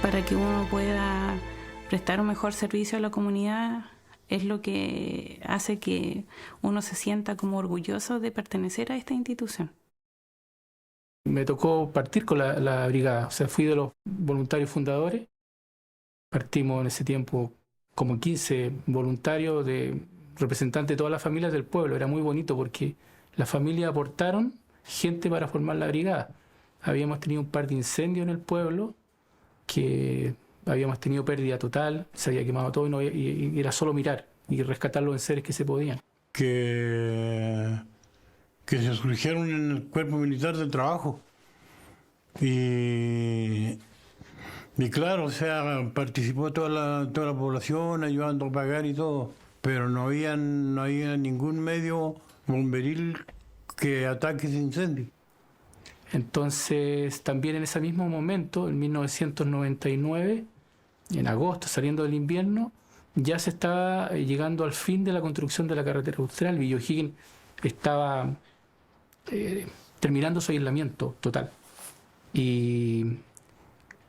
para que uno pueda prestar un mejor servicio a la comunidad es lo que hace que uno se sienta como orgulloso de pertenecer a esta institución. Me tocó partir con la brigada, o sea, fui de los voluntarios fundadores. Partimos en ese tiempo como 15 voluntarios de representantes de todas las familias del pueblo. Era muy bonito porque las familias aportaron gente para formar la brigada. Habíamos tenido un par de incendios en el pueblo, que habíamos tenido pérdida total, se había quemado todo y era solo mirar y rescatar los enseres que se podían. Que se surgieron en el cuerpo militar de trabajo. Y claro, o sea, participó toda la población ayudando a pagar y todo, pero no había ningún medio bomberil que ataque ese incendio. Entonces, también en ese mismo momento, en 1999, en agosto, saliendo del invierno, ya se estaba llegando al fin de la construcción de la carretera austral. Villa O'Higgins estaba terminando su aislamiento total. Y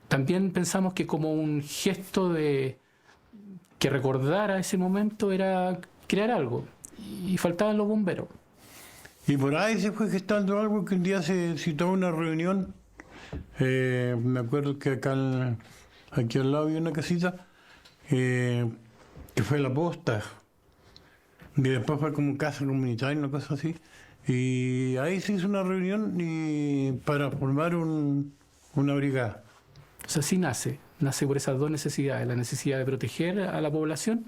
también pensamos que como un gesto que recordara ese momento era crear algo. Y faltaban los bomberos. Y por ahí se fue gestando algo que un día se citó una reunión. Me acuerdo que aquí al lado había una casita que fue la posta. Y después fue como casa comunitaria, una cosa así. Y ahí se hizo una reunión para formar una brigada. O sea, sí nace por esas dos necesidades, la necesidad de proteger a la población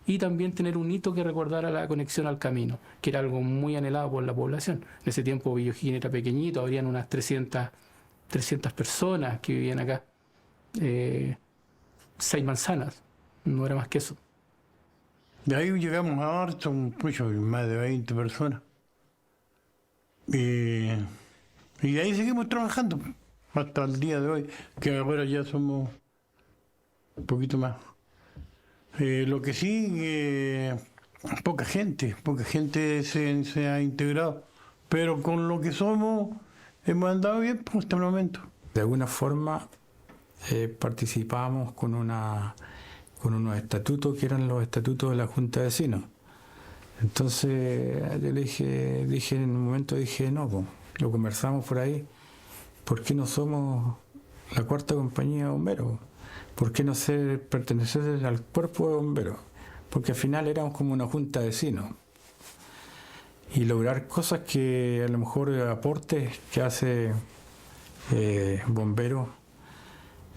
y también tener un hito que recordara la conexión al camino, que era algo muy anhelado por la población. En ese tiempo Villa O'Higgins era pequeñito, habrían unas 300 personas que vivían acá. 6 manzanas, no era más que eso. De ahí llegamos a harto, más de 20 personas. Y de ahí seguimos trabajando hasta el día de hoy, que ahora ya somos un poquito más. Lo que sí, poca gente se ha integrado, pero con lo que somos hemos andado bien hasta el momento. De alguna forma participábamos con unos estatutos que eran los estatutos de la Junta de Vecinos. Entonces yo le dije en un momento, no, pues, lo conversamos por ahí, ¿por qué no somos la cuarta compañía de bomberos? ¿Por qué no pertenecer al cuerpo de bomberos? Porque al final éramos como una junta de vecinos. Y lograr cosas que a lo mejor aportes que hace bomberos,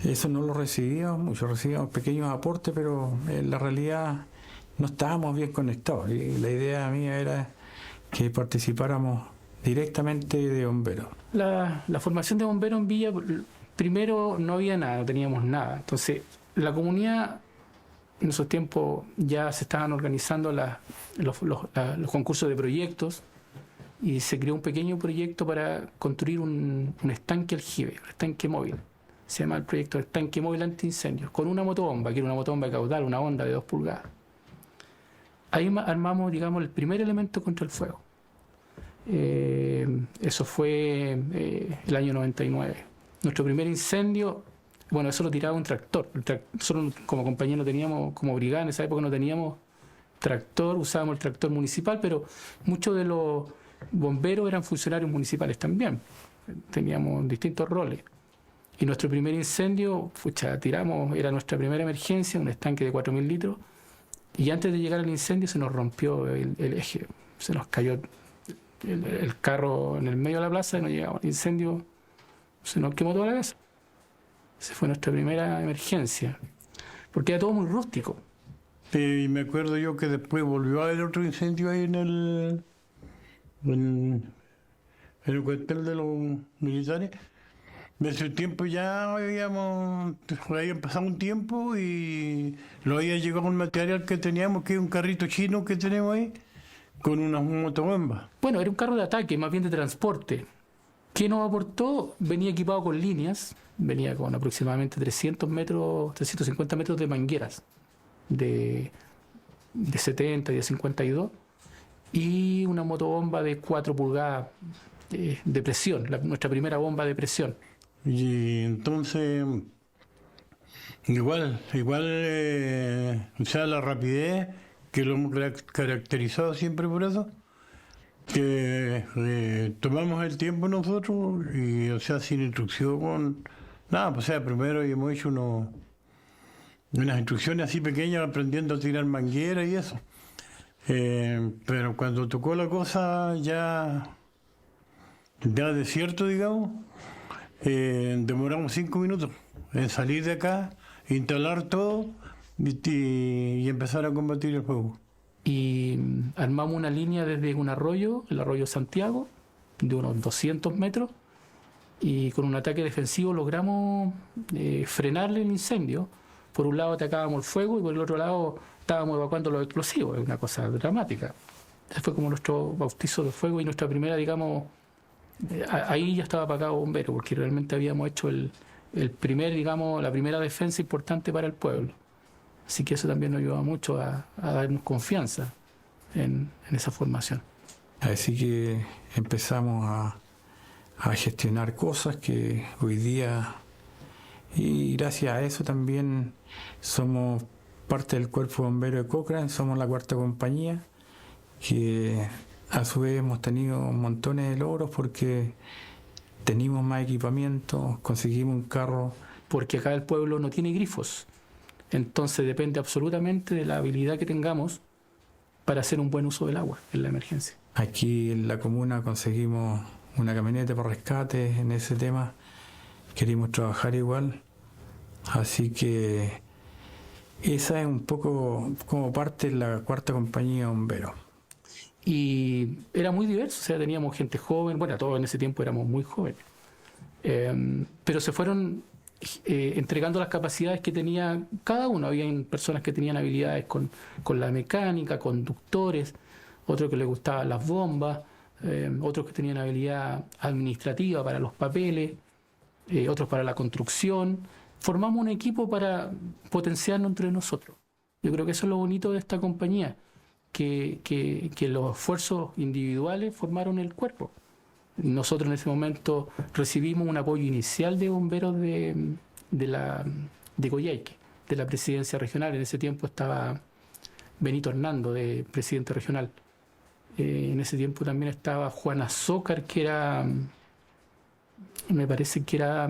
eso no lo recibíamos mucho, recibíamos pequeños aportes, pero en la realidad no estábamos bien conectados. Y la idea mía era que participáramos directamente de bomberos. La formación de bomberos en Villa, primero no había nada, no teníamos nada. Entonces, la comunidad en esos tiempos ya se estaban organizando los concursos de proyectos y se creó un pequeño proyecto para construir un estanque aljibe, un estanque móvil. Se llama el proyecto Estanque Móvil Antiincendios, con una motobomba, que era una motobomba de caudal, una onda de 2 pulgadas. Ahí armamos, digamos, el primer elemento contra el fuego. Eso fue el año 99. Nuestro primer incendio, bueno, eso lo tiraba un tractor. Nosotros como compañía no teníamos, como brigada en esa época no teníamos tractor, usábamos el tractor municipal, pero muchos de los bomberos eran funcionarios municipales también. Teníamos distintos roles. Y nuestro primer incendio, tiramos, era nuestra primera emergencia, un estanque de 4.000 litros, y antes de llegar al incendio se nos rompió el eje, se nos cayó el carro en el medio de la plaza y no llegamos al incendio, se nos quemó toda la casa. Esa fue nuestra primera emergencia, porque era todo muy rústico. Y me acuerdo yo que después volvió a haber otro incendio ahí en el cuartel de los militares. De ese tiempo ya habían pasado un tiempo y lo había llegado un material que teníamos, que es un carrito chino que tenemos ahí, con unas motobombas. Bueno, era un carro de ataque, más bien de transporte. ¿Qué nos aportó? Venía equipado con líneas, venía con aproximadamente 350 metros de mangueras de 70 y de 52 y una motobomba de 4 pulgadas de presión, nuestra primera bomba de presión. Y entonces o sea, la rapidez, que lo hemos caracterizado siempre por eso, que tomamos el tiempo nosotros y, o sea, sin instrucción, nada, pues, o sea, primero hemos hecho unas instrucciones así pequeñas, aprendiendo a tirar manguera y eso. Pero cuando tocó la cosa ya desierto, digamos, demoramos 5 minutos en salir de acá, instalar todo y empezar a combatir el fuego. Y armamos una línea desde un arroyo, el arroyo Santiago, de unos 200 metros, y con un ataque defensivo logramos frenarle el incendio. Por un lado atacábamos el fuego y por el otro lado estábamos evacuando los explosivos. Es una cosa dramática. Ese fue como nuestro bautizo de fuego y nuestra primera, digamos, ahí ya estaba apagado bombero, porque realmente habíamos hecho el primer, digamos, la primera defensa importante para el pueblo. Así que eso también nos ayuda mucho a darnos confianza en esa formación. Así que empezamos a gestionar cosas que hoy día, y gracias a eso también somos parte del Cuerpo Bombero de Cochrane, somos la 4ª compañía, que a su vez hemos tenido montones de logros porque tenemos más equipamiento, conseguimos un carro. Porque acá el pueblo no tiene grifos, entonces depende absolutamente de la habilidad que tengamos para hacer un buen uso del agua en la emergencia. Aquí en la comuna conseguimos una camioneta para rescate en ese tema, queríamos trabajar igual, así que esa es un poco como parte de la 4ª compañía de bomberos. Y era muy diverso, o sea, teníamos gente joven, bueno, todos en ese tiempo éramos muy jóvenes, pero se fueron entregando las capacidades que tenía cada uno. Habían personas que tenían habilidades con la mecánica, conductores, otros que les gustaban las bombas, otros que tenían habilidad administrativa para los papeles, otros para la construcción. Formamos un equipo para potenciarnos entre nosotros. Yo creo que eso es lo bonito de esta compañía, que los esfuerzos individuales formaron el cuerpo. Nosotros en ese momento recibimos un apoyo inicial de bomberos de Coyhaique, de la presidencia regional. En ese tiempo estaba Benito Hernando, de presidente regional. En ese tiempo también estaba Juana Zócar, que era, me parece que era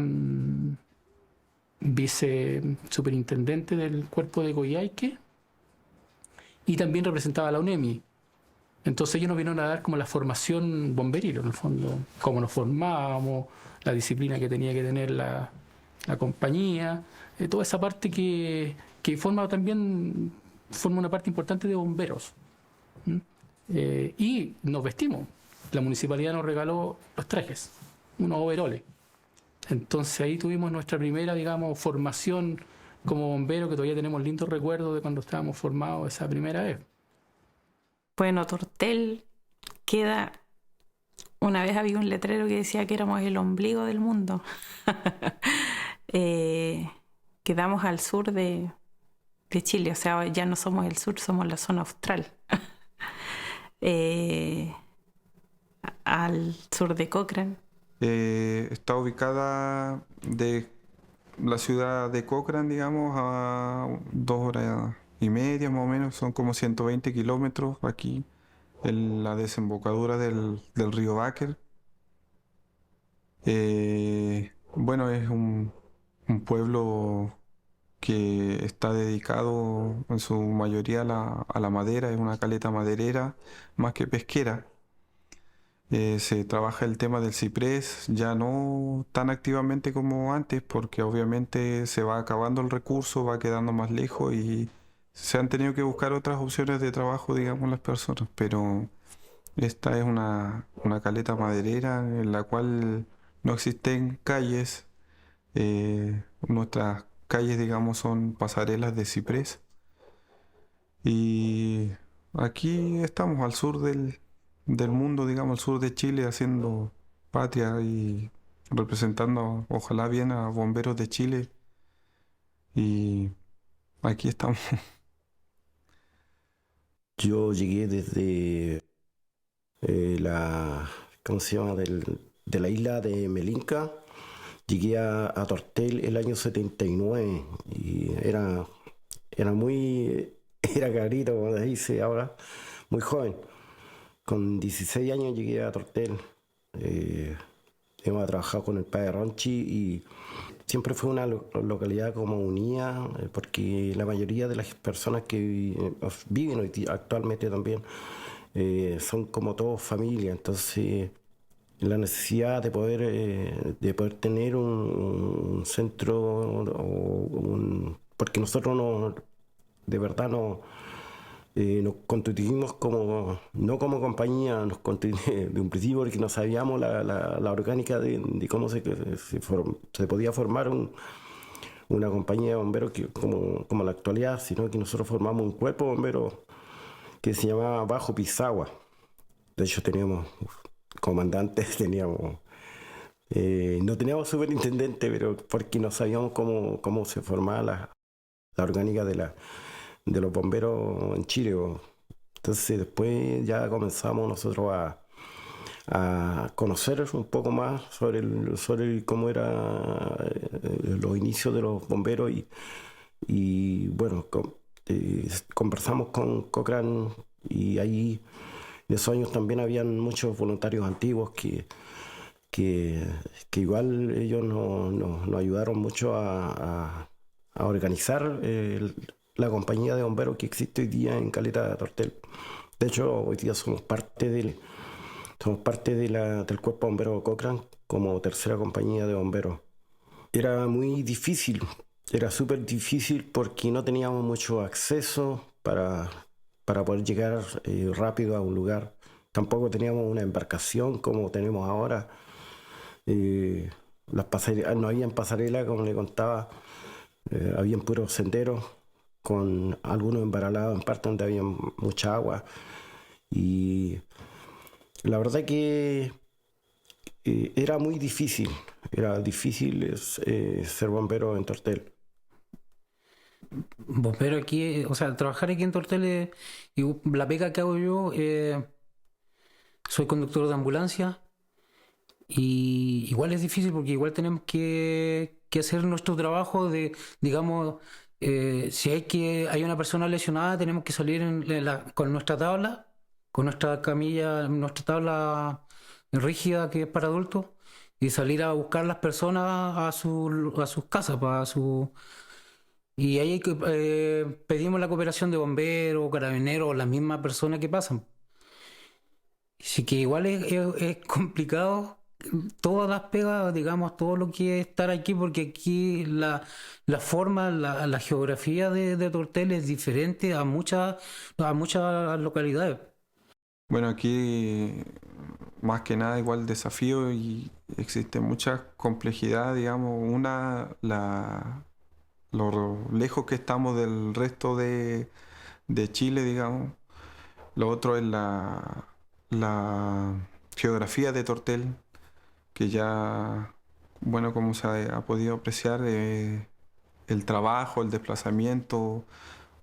vice superintendente del cuerpo de Coyhaique, y también representaba a la UNEMI. Entonces ellos nos vinieron a dar como la formación bomberil, en el fondo, cómo nos formábamos, la disciplina que tenía que tener la compañía, toda esa parte que forma una parte importante de bomberos. Y nos vestimos. La municipalidad nos regaló los trajes, unos overoles. Entonces ahí tuvimos nuestra primera, digamos, formación como bombero, que todavía tenemos lindos recuerdos de cuando estábamos formados esa primera vez. Bueno, Tortel queda... Una vez había un letrero que decía que éramos el ombligo del mundo. Quedamos al sur de Chile, o sea, ya no somos el sur, somos la zona austral. Al sur de Cochrane. Está ubicada de la ciudad de Cochrane, digamos, a 2 horas y media más o menos, son como 120 kilómetros aquí en la desembocadura del río Báquer. Bueno, es un pueblo que está dedicado en su mayoría a la madera, es una caleta maderera más que pesquera. Se trabaja el tema del ciprés, ya no tan activamente como antes, porque obviamente se va acabando el recurso, va quedando más lejos y se han tenido que buscar otras opciones de trabajo, digamos, las personas, pero esta es una caleta maderera en la cual no existen calles. Nuestras calles, digamos, son pasarelas de ciprés. Y aquí estamos al sur del mundo, digamos, al sur de Chile, haciendo patria y representando, ojalá bien, a bomberos de Chile. Y aquí estamos. Yo llegué desde ¿cómo se llama? De la isla de Melinca. llegué a Tortel el año 79 y era muy, era cabrito, como se dice ahora, muy joven. Con 16 años llegué a Tortel. Hemos trabajado con el padre Ronchi y siempre fue una localidad como unida, porque la mayoría de las personas que viven hoy actualmente también son como todos familia. Entonces, la necesidad de poder tener un centro porque nosotros no, de verdad no. Nos constituimos no como compañía, nos constituimos de un principio porque no sabíamos la orgánica de cómo se podía formar una compañía de bomberos como la actualidad, sino que nosotros formamos un cuerpo de bomberos que se llamaba Bajo Pisagua. De hecho, teníamos comandantes, no teníamos superintendente, pero porque no sabíamos cómo se formaba la orgánica de los bomberos en Chile. Entonces después ya comenzamos nosotros a conocer un poco más sobre cómo eran los inicios de los bomberos y bueno, conversamos con Cochrane y ahí en esos años también habían muchos voluntarios antiguos que igual ellos nos ayudaron mucho a organizar la compañía de bomberos que existe hoy día en Caleta de Tortel. De hecho, hoy día somos parte del cuerpo bombero Cochrane como tercera compañía de bomberos. Era muy difícil, era súper difícil porque no teníamos mucho acceso para poder llegar rápido a un lugar. Tampoco teníamos una embarcación como tenemos ahora. No habían pasarelas, como le contaba, habían puros senderos con algunos embaralados en partes donde había mucha agua. Y la verdad que era muy difícil, ser bombero en Tortel. Bombero aquí, o sea, trabajar aquí en Tortel, y la pega que hago yo, soy conductor de ambulancia y igual es difícil porque igual tenemos que hacer nuestro trabajo de, digamos, si hay una persona lesionada, tenemos que salir con nuestra tabla, con nuestra camilla, nuestra tabla rígida que es para adultos, y salir a buscar las personas a sus casas, y ahí pedimos la cooperación de bomberos, carabineros, las mismas personas que pasan. Así que igual es complicado todas las pegas, digamos, todo lo que es estar aquí, porque aquí la forma, la geografía de Tortel es diferente a muchas localidades. Bueno, aquí más que nada igual desafío y existe mucha complejidad, digamos, lo lejos que estamos del resto de Chile, digamos. Lo otro es la geografía de Tortel, que ya, bueno, como se ha podido apreciar, el trabajo, el desplazamiento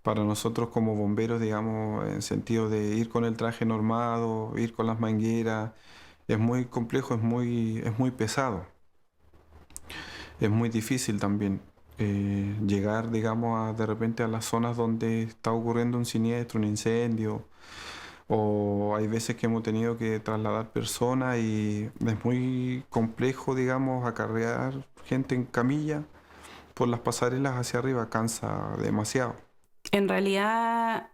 para nosotros como bomberos, digamos, en sentido de ir con el traje normado, ir con las mangueras, es muy complejo, es muy pesado. Es muy difícil también llegar, digamos, de repente a las zonas donde está ocurriendo un siniestro, un incendio, o hay veces que hemos tenido que trasladar personas y es muy complejo, digamos, acarrear gente en camilla por las pasarelas hacia arriba, cansa demasiado. En realidad,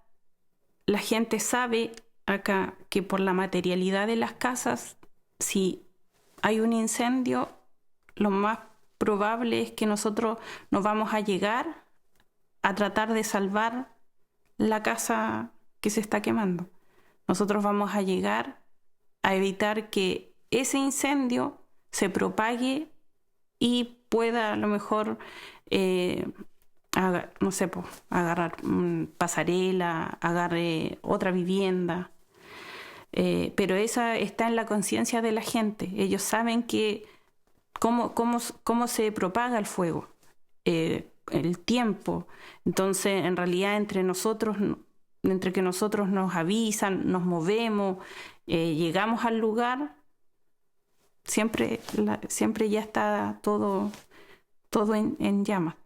la gente sabe acá que por la materialidad de las casas, si hay un incendio, lo más probable es que nosotros nos vamos a llegar a tratar de salvar la casa que se está quemando. Nosotros vamos a llegar a evitar que ese incendio se propague y pueda a lo mejor, no sé, agarrar pasarela, agarre otra vivienda. Pero esa está en la conciencia de la gente. Ellos saben que cómo se propaga el fuego, el tiempo. Entonces, en realidad, entre que nosotros nos avisan, nos movemos, llegamos al lugar, siempre ya está todo en llamas.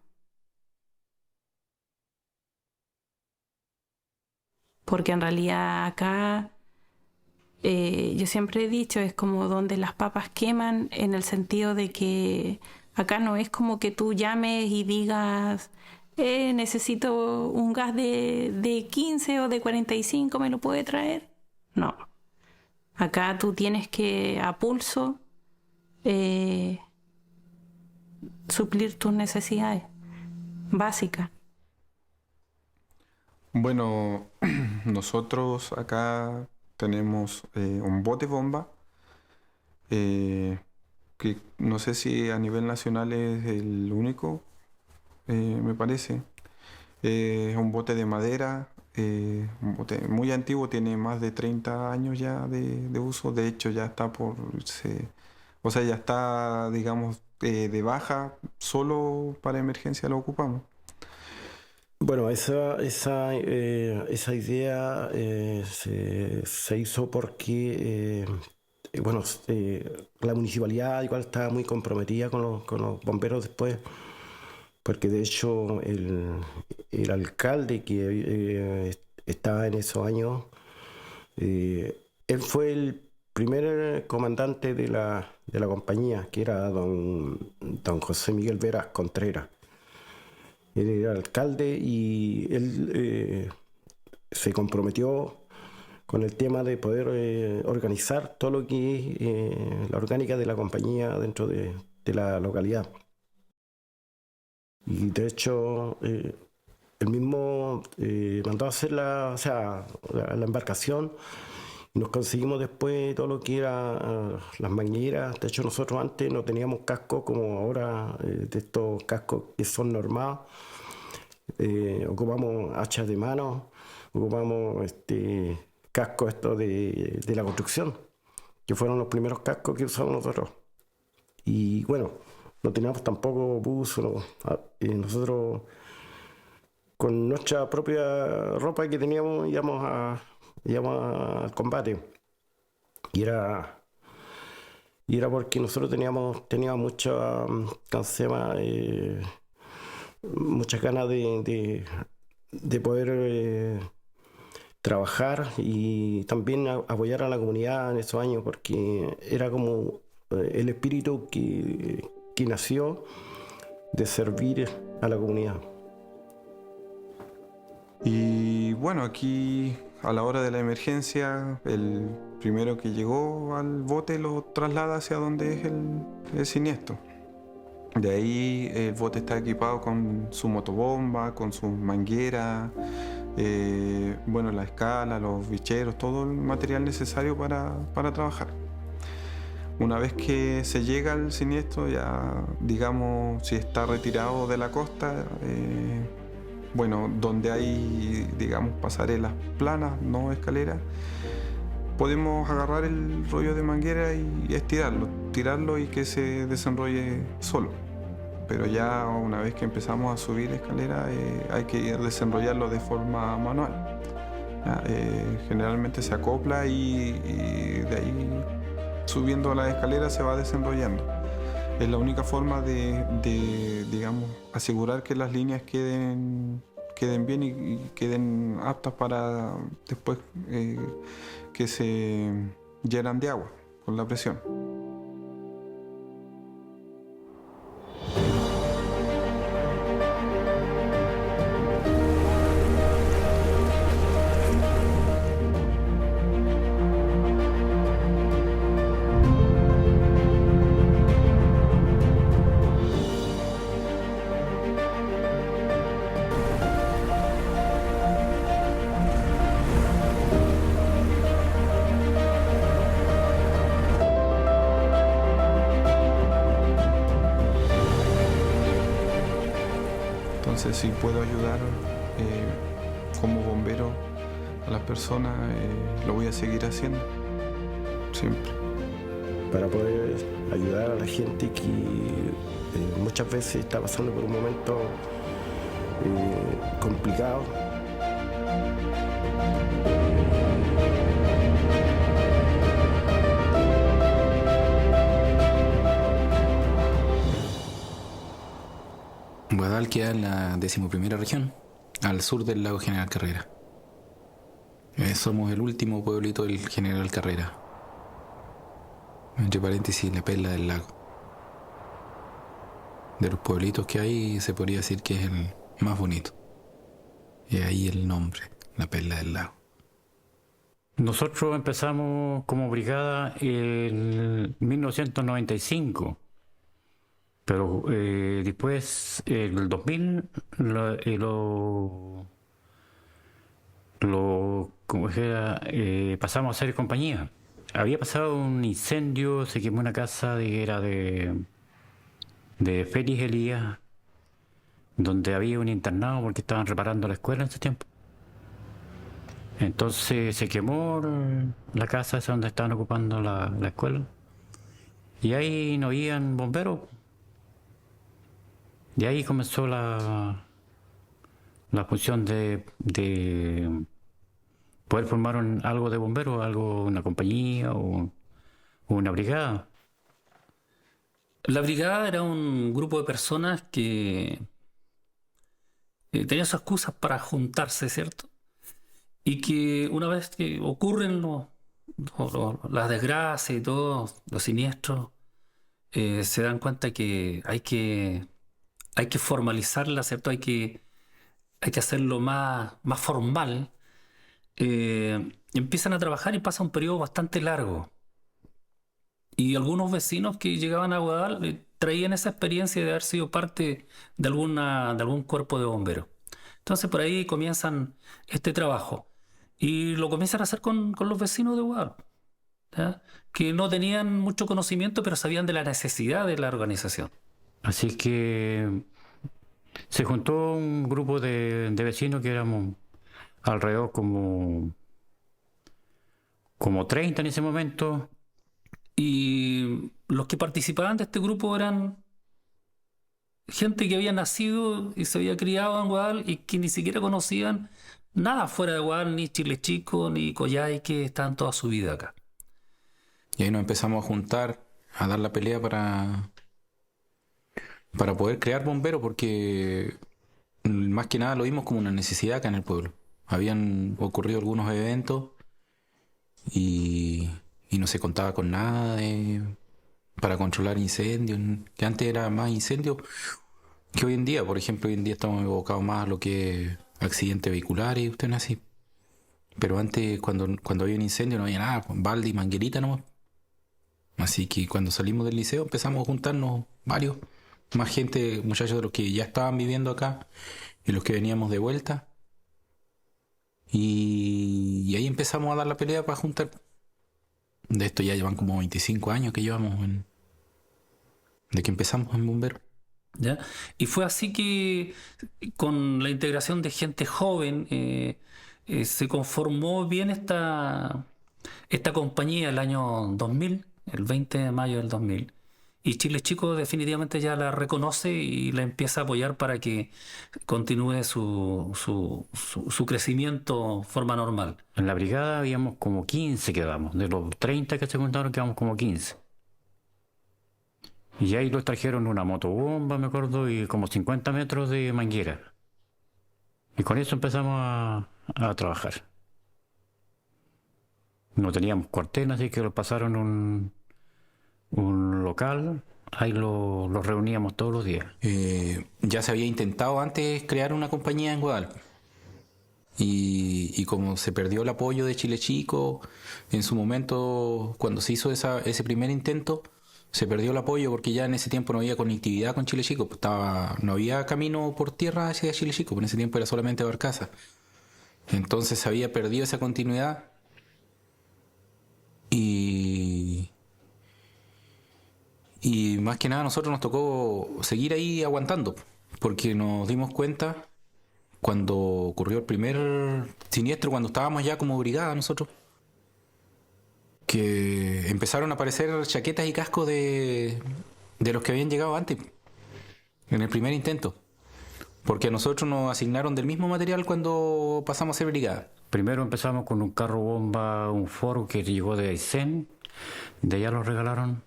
Porque en realidad acá, yo siempre he dicho, es como donde las papas queman, en el sentido de que acá no es como que tú llames y digas, necesito un gas de 15 o de 45, ¿me lo puede traer? No. Acá tú tienes que, a pulso, suplir tus necesidades básicas. Bueno, nosotros acá tenemos un bote bomba, que no sé si a nivel nacional es el único, me parece. Es un bote de madera, un bote muy antiguo, tiene más de 30 años ya de uso. De hecho, ya está o sea, ya está, digamos, de baja, solo para emergencia lo ocupamos. Bueno, esa idea se hizo porque bueno, la municipalidad igual estaba muy comprometida con los bomberos después, porque de hecho el alcalde que estaba en esos años, él fue el primer comandante de la compañía, que era don José Miguel Veras Contreras. Él era alcalde y él se comprometió con el tema de poder organizar todo lo que es la orgánica de la compañía dentro de la localidad. Y de hecho, él mismo mandó a hacer la embarcación y nos conseguimos después todo lo que era las mangueras. De hecho, nosotros antes no teníamos cascos como ahora, de estos cascos que son normados. Ocupamos hachas de mano, ocupamos cascos estos de la construcción, que fueron los primeros cascos que usamos nosotros. Y bueno, no teníamos tampoco buzo, nosotros con nuestra propia ropa que teníamos íbamos al combate. Y era porque nosotros teníamos muchas ganas de poder trabajar y también apoyar a la comunidad en esos años, porque era como el espíritu que nació de servir a la comunidad. Y bueno, aquí a la hora de la emergencia, el primero que llegó al bote lo traslada hacia donde es el siniestro. De ahí el bote está equipado con su motobomba, con su manguera, bueno, la escala, los bicheros, todo el material necesario para trabajar. Una vez que se llega al siniestro, ya digamos, si está retirado de la costa, bueno, donde hay, digamos, pasarelas planas, no escaleras, podemos agarrar el rollo de manguera y tirarlo y que se desenrolle solo. Pero ya una vez que empezamos a subir escaleras, hay que desenrollarlo de forma manual. Generalmente se acopla y de ahí, subiendo la escalera, se va desenrollando. Es la única forma de digamos, asegurar que las líneas queden bien y queden aptas para después que se llenan de agua con la presión. Entonces, si puedo ayudar como bombero a las personas, lo voy a seguir haciendo, siempre. Para poder ayudar a la gente que muchas veces está pasando por un momento complicado. Guadal queda en la 11ª región, al sur del lago General Carrera. Somos el último pueblito del General Carrera. Entre paréntesis, la perla del lago. De los pueblitos que hay, se podría decir que es el más bonito. Y ahí el nombre, la perla del lago. Nosotros empezamos como brigada en 1995, pero después, en el 2000, como era, pasamos a ser compañía. Había pasado un incendio, se quemó una casa era de Félix Elías, donde había un internado porque estaban reparando la escuela en ese tiempo. Entonces se quemó la casa esa donde estaban ocupando la escuela. Y ahí no habían bomberos. Y ahí comenzó la función de poder formar algo de bomberos, una compañía o una brigada. La brigada era un grupo de personas que tenían sus excusas para juntarse, ¿cierto? Y que una vez que ocurren las desgracias y todo, los siniestros, se dan cuenta que hay que formalizarla, ¿cierto? Hay que hacerlo más formal. Empiezan a trabajar y pasa un periodo bastante largo. Y algunos vecinos que llegaban a Guadal traían esa experiencia de haber sido parte de algún cuerpo de bomberos. Entonces por ahí comienzan este trabajo. Y lo comienzan a hacer con los vecinos de Guadal, ¿ya? Que no tenían mucho conocimiento, pero sabían de la necesidad de la organización. Así que se juntó un grupo de vecinos que éramos alrededor como 30 en ese momento. Y los que participaban de este grupo eran gente que había nacido y se había criado en Guadal y que ni siquiera conocían nada fuera de Guadal, ni Chile Chico, ni Coyhaique, que estaban toda su vida acá. Y ahí nos empezamos a juntar, a dar la pelea para poder crear bomberos, porque más que nada lo vimos como una necesidad acá en el pueblo. Habían ocurrido algunos eventos y no se contaba con nada para controlar incendios, que antes era más incendios que hoy en día. Por ejemplo, hoy en día estamos evocados más a lo que es accidentes vehiculares y cuestiones así. Pero antes, cuando había un incendio, no había nada, balde y manguerita nomás. Así que cuando salimos del liceo empezamos a juntarnos varios, más gente, muchachos de los que ya estaban viviendo acá y los que veníamos de vuelta. Y ahí empezamos a dar la pelea para juntar. De esto ya llevan como 25 años que llevamos de que empezamos en Bombero. ¿Ya? Y fue así que con la integración de gente joven se conformó bien esta compañía el año 2000, el 20 de mayo del 2000. Y Chile Chico definitivamente ya la reconoce y la empieza a apoyar para que continúe su crecimiento de forma normal. En la brigada habíamos como 15 quedamos. De los 30 que se contaron quedamos como 15. Y ahí los trajeron una motobomba, me acuerdo, y como 50 metros de manguera. Y con eso empezamos a trabajar. No teníamos cuartel, así que lo pasaron un local. Ahí los reuníamos todos los días. Ya se había intentado antes crear una compañía en Guadalajara. Y como se perdió el apoyo de Chile Chico, en su momento, cuando se hizo ese primer intento, se perdió el apoyo porque ya en ese tiempo no había conectividad con Chile Chico. Pues no había camino por tierra hacia Chile Chico, pues en ese tiempo era solamente barcaza. Entonces se había perdido esa continuidad. Y más que nada a nosotros nos tocó seguir ahí aguantando, porque nos dimos cuenta cuando ocurrió el primer siniestro, cuando estábamos ya como brigada nosotros, que empezaron a aparecer chaquetas y cascos de los que habían llegado antes, en el primer intento. Porque a nosotros nos asignaron del mismo material cuando pasamos a ser brigada. Primero empezamos con un carro bomba, un Ford que llegó de Aysén, de allá lo regalaron.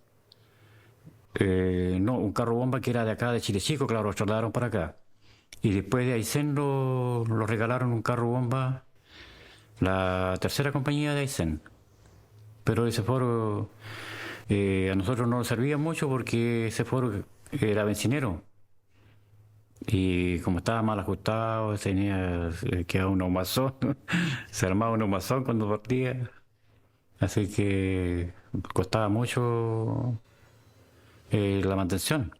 No, un carro bomba que era de acá, de Chile Chico, claro, lo trasladaron para acá. Y después de Aysén lo regalaron un carro bomba, la tercera compañía de Aysén. Pero ese foro a nosotros no nos servía mucho porque ese foro era bencinero. Y como estaba mal ajustado, tenía que un neumazón, se armaba un neumazón cuando partía. Así que costaba mucho la mantención.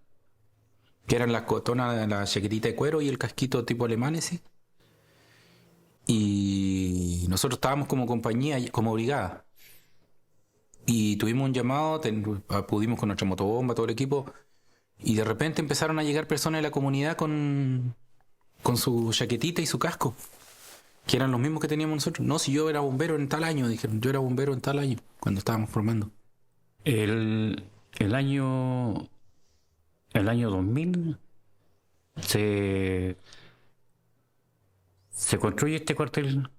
Que eran las cotonas, la chaquetita de cuero y el casquito tipo alemán ese. Y nosotros estábamos como compañía, como brigada. Y tuvimos un llamado, pudimos con nuestra motobomba, todo el equipo. Y de repente empezaron a llegar personas de la comunidad con su chaquetita y su casco, que eran los mismos que teníamos nosotros. No, si yo era bombero en tal año, dijeron, yo era bombero en tal año, cuando estábamos formando. El año 2000 se construye este cuartel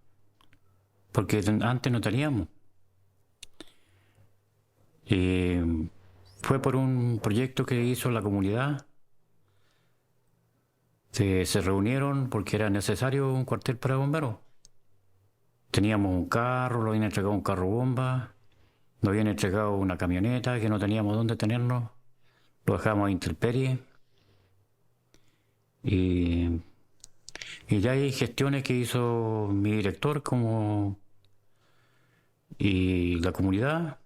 porque antes no teníamos. Fue por un proyecto que hizo la comunidad. Se reunieron porque era necesario un cuartel para bomberos. Teníamos un carro, lo habían entregado un carro bomba, nos habían entregado una camioneta que no teníamos dónde tenernos. Lo dejamos a intemperie. Y ya hay gestiones que hizo mi director y la comunidad.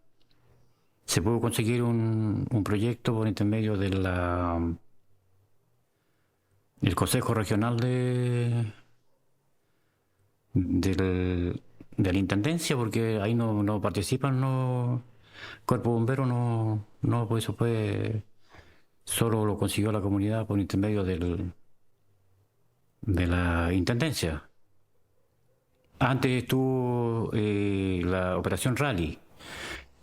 Se pudo conseguir un proyecto por intermedio del Consejo Regional de la Intendencia, porque ahí no participan los cuerpos bomberos, no, pues eso solo lo consiguió la comunidad por intermedio de la Intendencia. Antes estuvo la Operación Rally.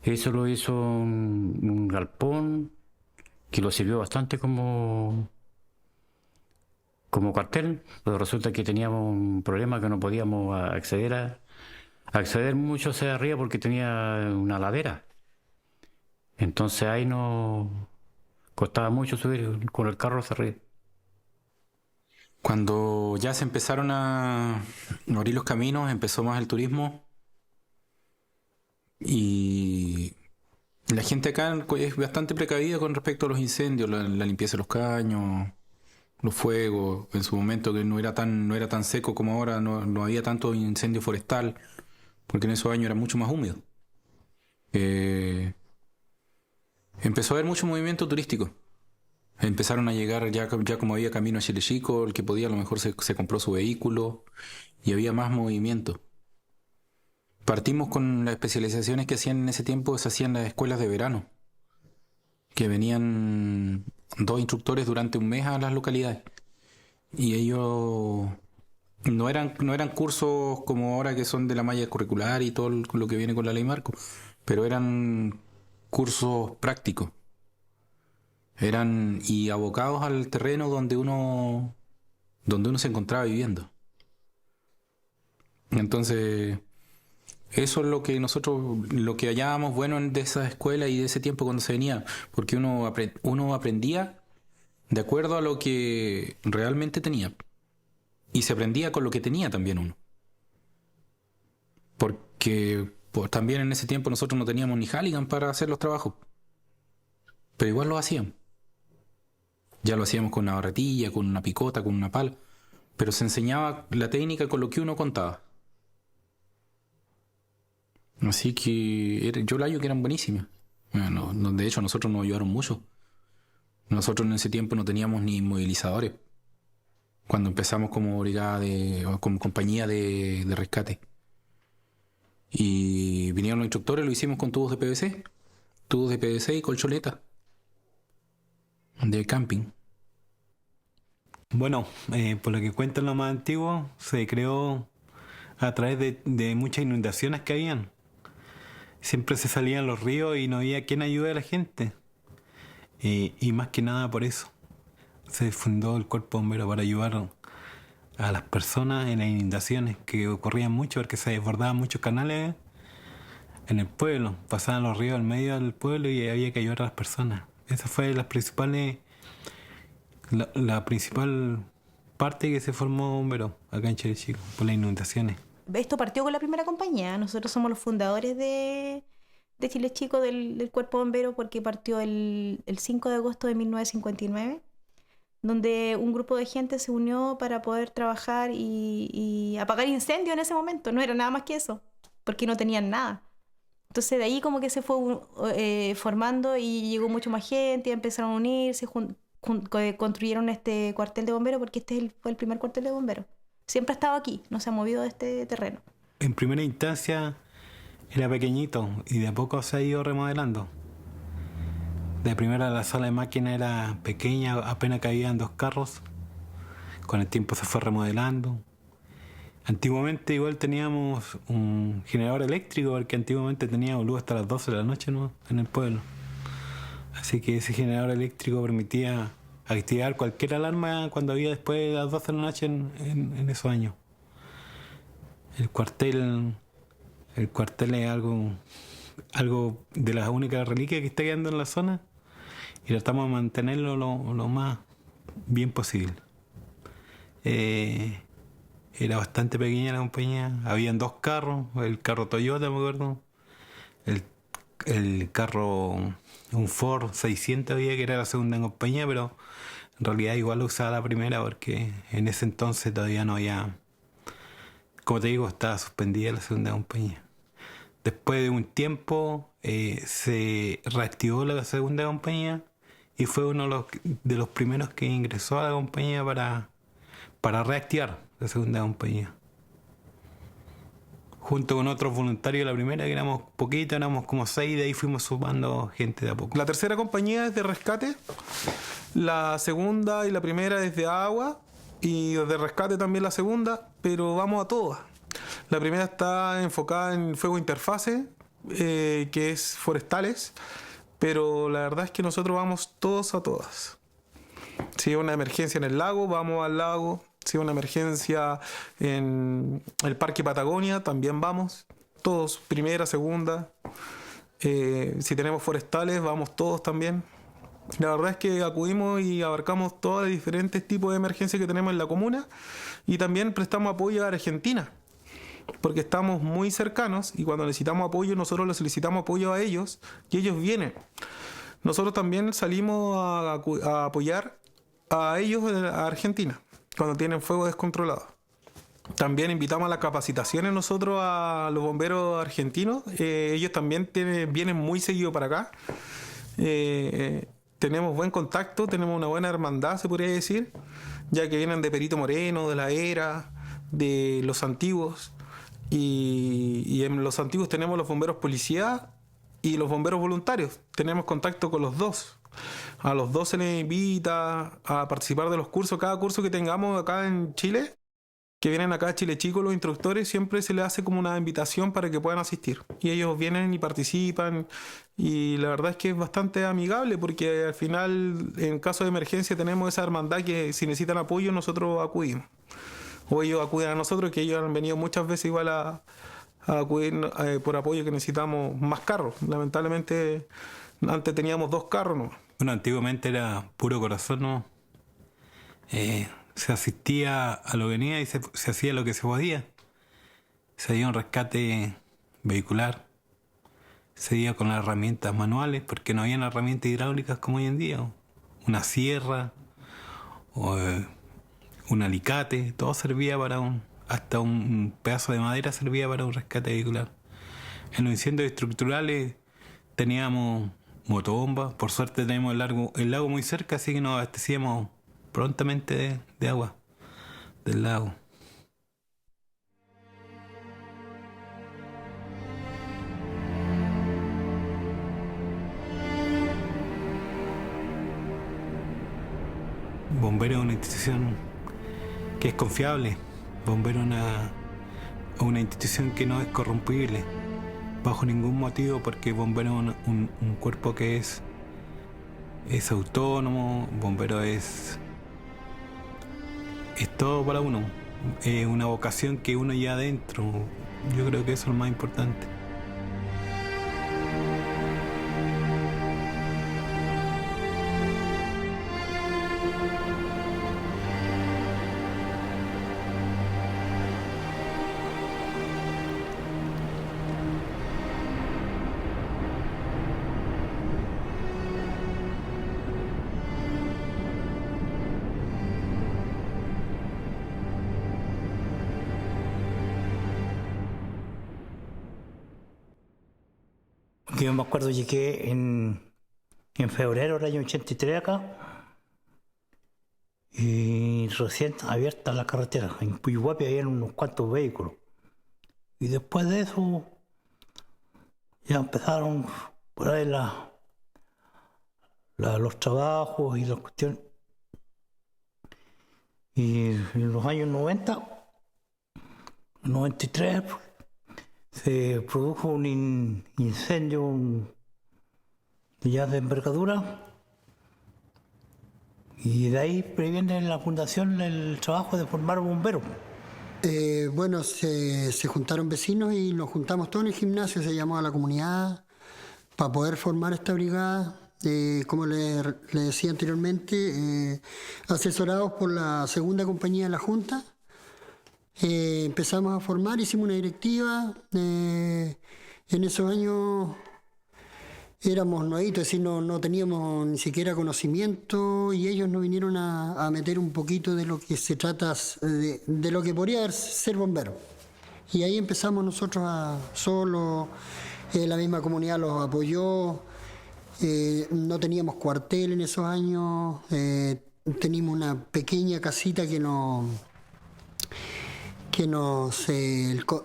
Eso lo hizo un galpón que lo sirvió bastante como cuartel, pero resulta que teníamos un problema que no podíamos acceder mucho hacia arriba porque tenía una ladera. Entonces ahí nos costaba mucho subir con el carro hacia arriba. Cuando ya se empezaron a abrir los caminos, empezó más el turismo. Y la gente acá es bastante precavida con respecto a los incendios, la limpieza de los caños, los fuegos. En su momento que no era tan seco como ahora, no había tanto incendio forestal, porque en esos años era mucho más húmedo. Empezó a haber mucho movimiento turístico. Empezaron a llegar ya como había camino a Chile Chico, el que podía a lo mejor se compró su vehículo y había más movimiento. Partimos con las especializaciones que hacían en ese tiempo, se hacían las escuelas de verano, que venían 2 instructores durante un mes a las localidades. Y ellos no eran cursos como ahora que son de la malla curricular y todo lo que viene con la ley marco, pero eran cursos prácticos. Eran y abocados al terreno donde uno se encontraba viviendo. Entonces, eso es lo que hallábamos bueno de esa escuela y de ese tiempo cuando se venía, porque uno aprendía de acuerdo a lo que realmente tenía y se aprendía con lo que tenía también uno, porque también en ese tiempo nosotros no teníamos ni Halligan para hacer los trabajos, pero igual lo hacíamos. Ya lo hacíamos con una barretilla, con una picota, con una pala, pero se enseñaba la técnica con lo que uno contaba. Así que yo la hallo que eran buenísimas. Bueno, de hecho, a nosotros nos ayudaron mucho. Nosotros en ese tiempo no teníamos ni movilizadores. Cuando empezamos como brigada o como compañía de rescate. Y vinieron los instructores, lo hicimos con tubos de PVC y colchoneta de camping. Bueno, por lo que cuentan los más antiguos, se creó a través de muchas inundaciones que habían. Siempre se salían los ríos y no había quien ayude a la gente. Y más que nada por eso se fundó el Cuerpo Bombero, para ayudar a las personas en las inundaciones que ocurrían mucho, porque se desbordaban muchos canales en el pueblo. Pasaban los ríos al medio del pueblo y había que ayudar a las personas. Esa fue la principal parte que se formó Bombero acá en Chile Chico, por las inundaciones. Esto partió con la primera compañía. Nosotros somos los fundadores de Chile Chico, del Cuerpo Bombero, porque partió el 5 de agosto de 1959, donde un grupo de gente se unió para poder trabajar y apagar incendios en ese momento. No era nada más que eso, porque no tenían nada. Entonces de ahí como que se fue formando y llegó mucho más gente, y empezaron a unirse, construyeron este cuartel de bomberos, porque fue el primer cuartel de bomberos. Siempre ha estado aquí, no se ha movido de este terreno. En primera instancia era pequeñito y de a poco se ha ido remodelando. De primera la sala de máquina era pequeña, apenas cabían 2 carros. Con el tiempo se fue remodelando. Antiguamente igual teníamos un generador eléctrico, porque antiguamente teníamos luz hasta las 12 de la noche, ¿no?, en el pueblo. Así que ese generador eléctrico permitía activar cualquier alarma cuando había después de las 12 de la noche en esos años. El cuartel es algo de las únicas reliquias que está quedando en la zona, y tratamos de mantenerlo lo más bien posible. Era bastante pequeña la compañía, habían 2 carros, el carro Toyota, me acuerdo, el carro, un Ford 600 había, que era la segunda compañía, pero en realidad igual lo usaba la primera, porque en ese entonces todavía no había, como te digo, estaba suspendida la segunda compañía. Después de un tiempo se reactivó la segunda compañía y fue uno de los primeros que ingresó a la compañía para reactivar la segunda compañía. Junto con otros voluntarios de la primera, que éramos poquitos, éramos como 6, de ahí fuimos sumando gente de a poco. La tercera compañía es de rescate, la segunda y la primera es de agua, y de rescate también la segunda, pero vamos a todas. La primera está enfocada en fuego interfase, que es forestales, pero la verdad es que nosotros vamos todos a todas. Si hay una emergencia en el lago, vamos al lago. Si hay una emergencia en el Parque Patagonia, también vamos. Todos, primera, segunda. Si tenemos forestales, vamos todos también. La verdad es que acudimos y abarcamos todos los diferentes tipos de emergencias que tenemos en la comuna, y también prestamos apoyo a Argentina, porque estamos muy cercanos, y cuando necesitamos apoyo nosotros les solicitamos apoyo a ellos y ellos vienen. Nosotros también salimos a apoyar a ellos, a Argentina, cuando tienen fuego descontrolado. También invitamos a las capacitaciones nosotros a los bomberos argentinos. Ellos también vienen muy seguido para acá. Tenemos buen contacto, tenemos una buena hermandad, se podría decir, ya que vienen de Perito Moreno, de La Era, de Los Antiguos. Y en Los Antiguos tenemos los bomberos policía y los bomberos voluntarios. Tenemos contacto con los dos. A los dos se les invita a participar de los cursos. Cada curso que tengamos acá en Chile, que vienen acá a Chile Chico, los instructores, siempre se les hace como una invitación para que puedan asistir. Y ellos vienen y participan, y la verdad es que es bastante amigable, porque al final, en caso de emergencia, tenemos esa hermandad que si necesitan apoyo, nosotros acudimos. O ellos acuden a nosotros, que ellos han venido muchas veces igual a acudir por apoyo, que necesitamos más carros. Lamentablemente, antes teníamos 2 carros, ¿no? Bueno, antiguamente era puro corazón, ¿no? Se asistía a lo que venía y se hacía lo que se podía. Se hacía un rescate vehicular, se hacía con las herramientas manuales, porque no habían herramientas hidráulicas como hoy en día. Una sierra o un alicate, todo servía para hasta un pedazo de madera servía para un rescate vehicular. En los incendios estructurales teníamos motobombas. Por suerte tenemos el lago muy cerca, así que nos abastecíamos prontamente de agua del lago. Bombero es una institución que es confiable. Bombero es una institución que no es corrompible bajo ningún motivo, porque Bombero es un cuerpo que es autónomo. Bombero es todo para uno. Es una vocación que uno lleva adentro. Yo creo que eso es lo más importante. Porque yo me acuerdo, llegué en febrero del año 83 acá y recién abierta la carretera. En Puyuhuapi había unos cuantos vehículos. Y después de eso ya empezaron por ahí los trabajos y las cuestiones. Y en los años 90, 93, se produjo un incendio ya de envergadura. Y de ahí previene la fundación el trabajo de formar bomberos. Bueno, se juntaron vecinos y nos juntamos todos en el gimnasio, se llamó a la comunidad para poder formar esta brigada. Como le decía anteriormente, asesorados por la segunda compañía de la Junta, empezamos a formar, hicimos una directiva. En esos años éramos nuevitos, es decir, no teníamos ni siquiera conocimiento y ellos nos vinieron a meter un poquito de lo que se trata, de lo que podría ser bombero. Y ahí empezamos nosotros solos, la misma comunidad los apoyó, no teníamos cuartel en esos años, teníamos una pequeña casita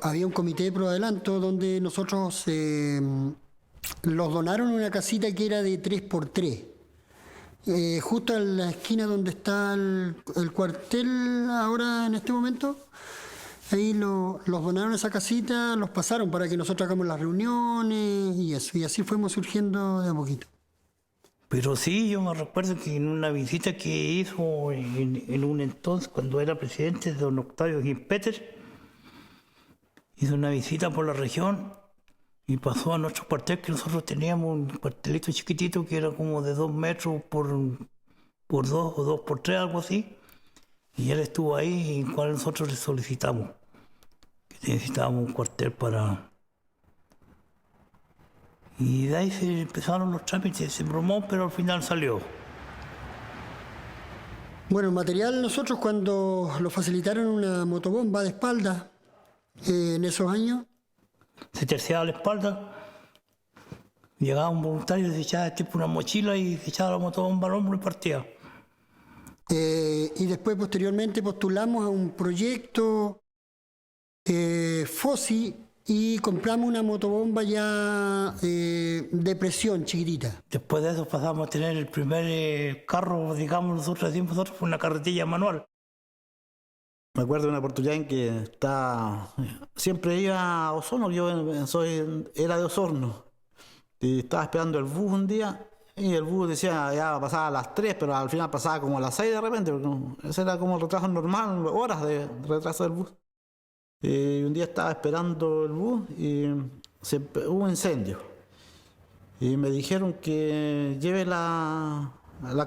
había un comité de proadelanto donde nosotros los donaron una casita que era de 3x3. Justo en la esquina donde está el cuartel ahora en este momento, ahí los donaron esa casita, los pasaron para que nosotros hagamos las reuniones y eso. Y así fuimos surgiendo de a poquito. Pero sí, yo me recuerdo que en una visita que hizo en un entonces, cuando era presidente, don Octavio Gimpeter, hizo una visita por la región y pasó a nuestro cuartel, que nosotros teníamos un cuartelito chiquitito que era como de 2 metros por 2 o 2x3, algo así. Y él estuvo ahí, en cual nosotros le solicitamos que necesitábamos un cuartel para... Y de ahí se empezaron los trámites, se bromó, pero al final salió. Bueno, el material nosotros cuando lo facilitaron una motobomba de espalda en esos años, se terciaba la espalda, llegaba un voluntario, se echaba tipo una mochila y se echaba la motobomba al hombro y partía. Y después posteriormente postulamos a un proyecto FOSI y compramos una motobomba ya de presión chiquitita. Después de eso pasamos a tener el primer carro, digamos, nosotros fue una carretilla manual. Me acuerdo de una oportunidad en que siempre iba a Osorno, yo era de Osorno, y estaba esperando el bus un día, y el bus decía ya pasaba a las 3, pero al final pasaba como a las 6 de repente, porque ese era como el retraso normal, horas de retraso del bus. Y un día estaba esperando el bus y hubo un incendio. Y me dijeron que lleve la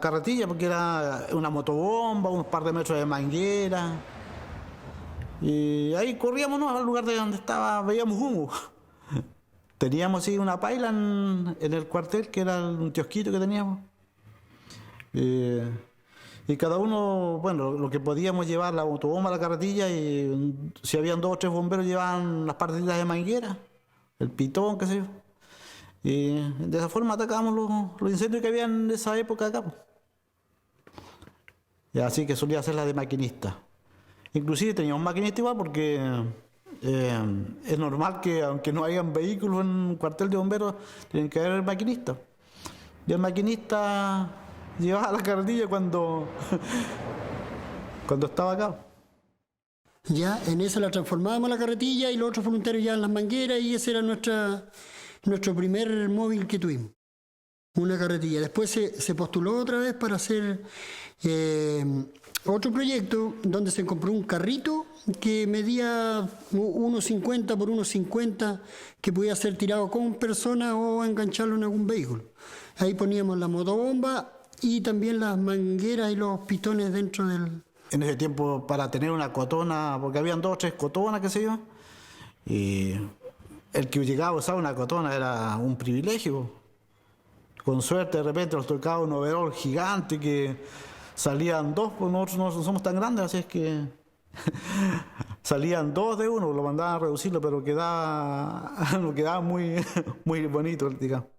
carretilla porque era una motobomba, un par de metros de manguera. Y ahí corríamos, ¿no?, al lugar de donde veíamos humo. Teníamos sí una paila en el cuartel, que era un kiosquito que teníamos. Y cada uno, bueno, lo que podíamos llevar, la motobomba, la carretilla, y si habían 2 o 3 bomberos llevaban las partitas de manguera, el pitón, qué sé yo. Y de esa forma atacábamos los incendios que había en esa época acá. Y así que solía hacer la de maquinista. Inclusive teníamos maquinista igual porque es normal que aunque no hayan vehículos en un cuartel de bomberos, tienen que haber maquinistas. Y el maquinista llevaba la carretilla cuando estaba acá. Ya en esa la transformábamos la carretilla y los otros voluntarios llevaban las mangueras y ese era nuestro primer móvil que tuvimos. Una carretilla. Después se postuló otra vez para hacer otro proyecto donde se compró un carrito que medía 1,50 por 1,50 que podía ser tirado con personas o engancharlo en algún vehículo. Ahí poníamos la motobomba y también las mangueras y los pistones dentro del... En ese tiempo, para tener una cotona, porque habían 2 o 3 cotonas, qué sé yo, y el que llegaba a usar una cotona era un privilegio. Con suerte, de repente nos tocaba un overol gigante que salían 2, pues nosotros no somos tan grandes, así es que salían 2 de uno, lo mandaban a reducirlo, pero quedaba muy, muy bonito, digamos.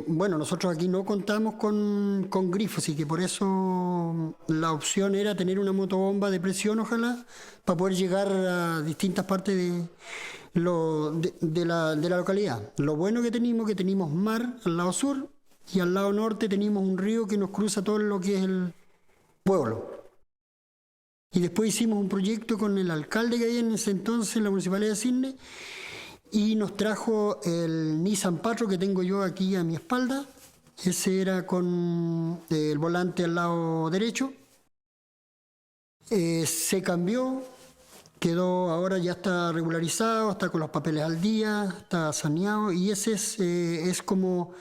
Bueno, nosotros aquí no contamos con grifos, y que por eso la opción era tener una motobomba de presión, ojalá, para poder llegar a distintas partes de la localidad. Lo bueno que tenemos mar al lado sur, y al lado norte tenemos un río que nos cruza todo lo que es el pueblo. Y después hicimos un proyecto con el alcalde que había en ese entonces, en la Municipalidad de Cisne, y nos trajo el Nissan Patro que tengo yo aquí a mi espalda. Ese era con el volante al lado derecho. Se cambió, quedó, ahora ya está regularizado, está con los papeles al día, está saneado, y ese es como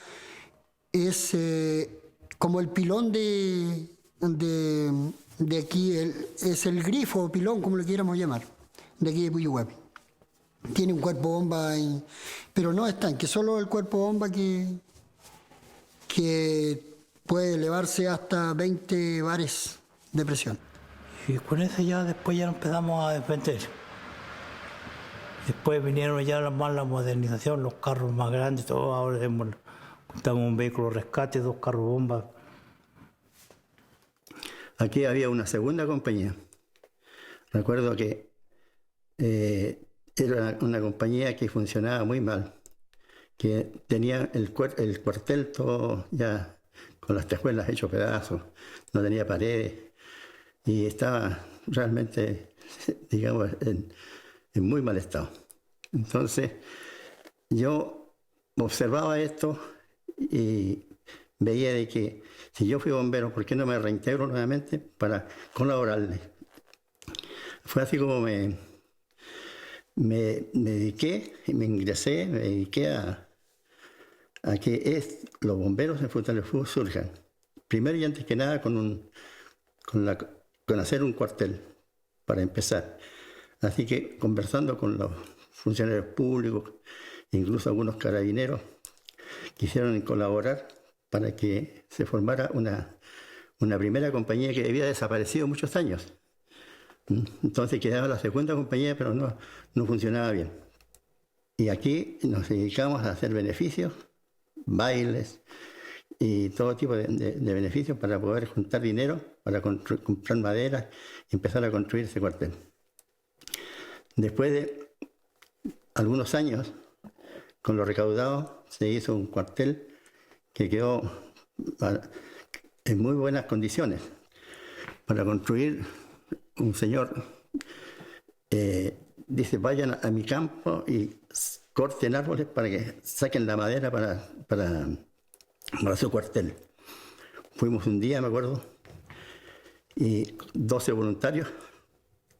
el pilón de aquí, es el grifo o pilón, como le quieramos llamar, de aquí de Puyehue. Tiene un cuerpo bomba, pero no es tanque, solo el cuerpo bomba que puede elevarse hasta 20 bares de presión. Y con eso después ya nos empezamos a defender. Después vinieron ya más la modernización, los carros más grandes, todo. Ahora contamos un vehículo rescate, 2 carros bombas. Aquí había una segunda compañía. Recuerdo que era una compañía que funcionaba muy mal, que tenía el cuartel todo ya con las tejuelas hechos pedazos, no tenía paredes y estaba realmente, digamos, en muy mal estado. Entonces yo observaba esto y veía de que si yo fui bombero, ¿por qué no me reintegro nuevamente para colaborarle? Fue así como me dediqué, me dediqué a que los bomberos en Futaleufú surjan. Primero y antes que nada con hacer un cuartel, para empezar. Así que conversando con los funcionarios públicos, incluso algunos carabineros, quisieron colaborar para que se formara una primera compañía que había desaparecido muchos años. Entonces quedaba la segunda compañía, pero no funcionaba bien. Y aquí nos dedicamos a hacer beneficios, bailes y todo tipo de beneficios para poder juntar dinero, para comprar madera y empezar a construir ese cuartel. Después de algunos años, con lo recaudado, se hizo un cuartel que quedó en muy buenas condiciones. Para construir, un señor dice, vayan a mi campo y corten árboles para que saquen la madera para su cuartel. Fuimos un día, me acuerdo, y 12 voluntarios,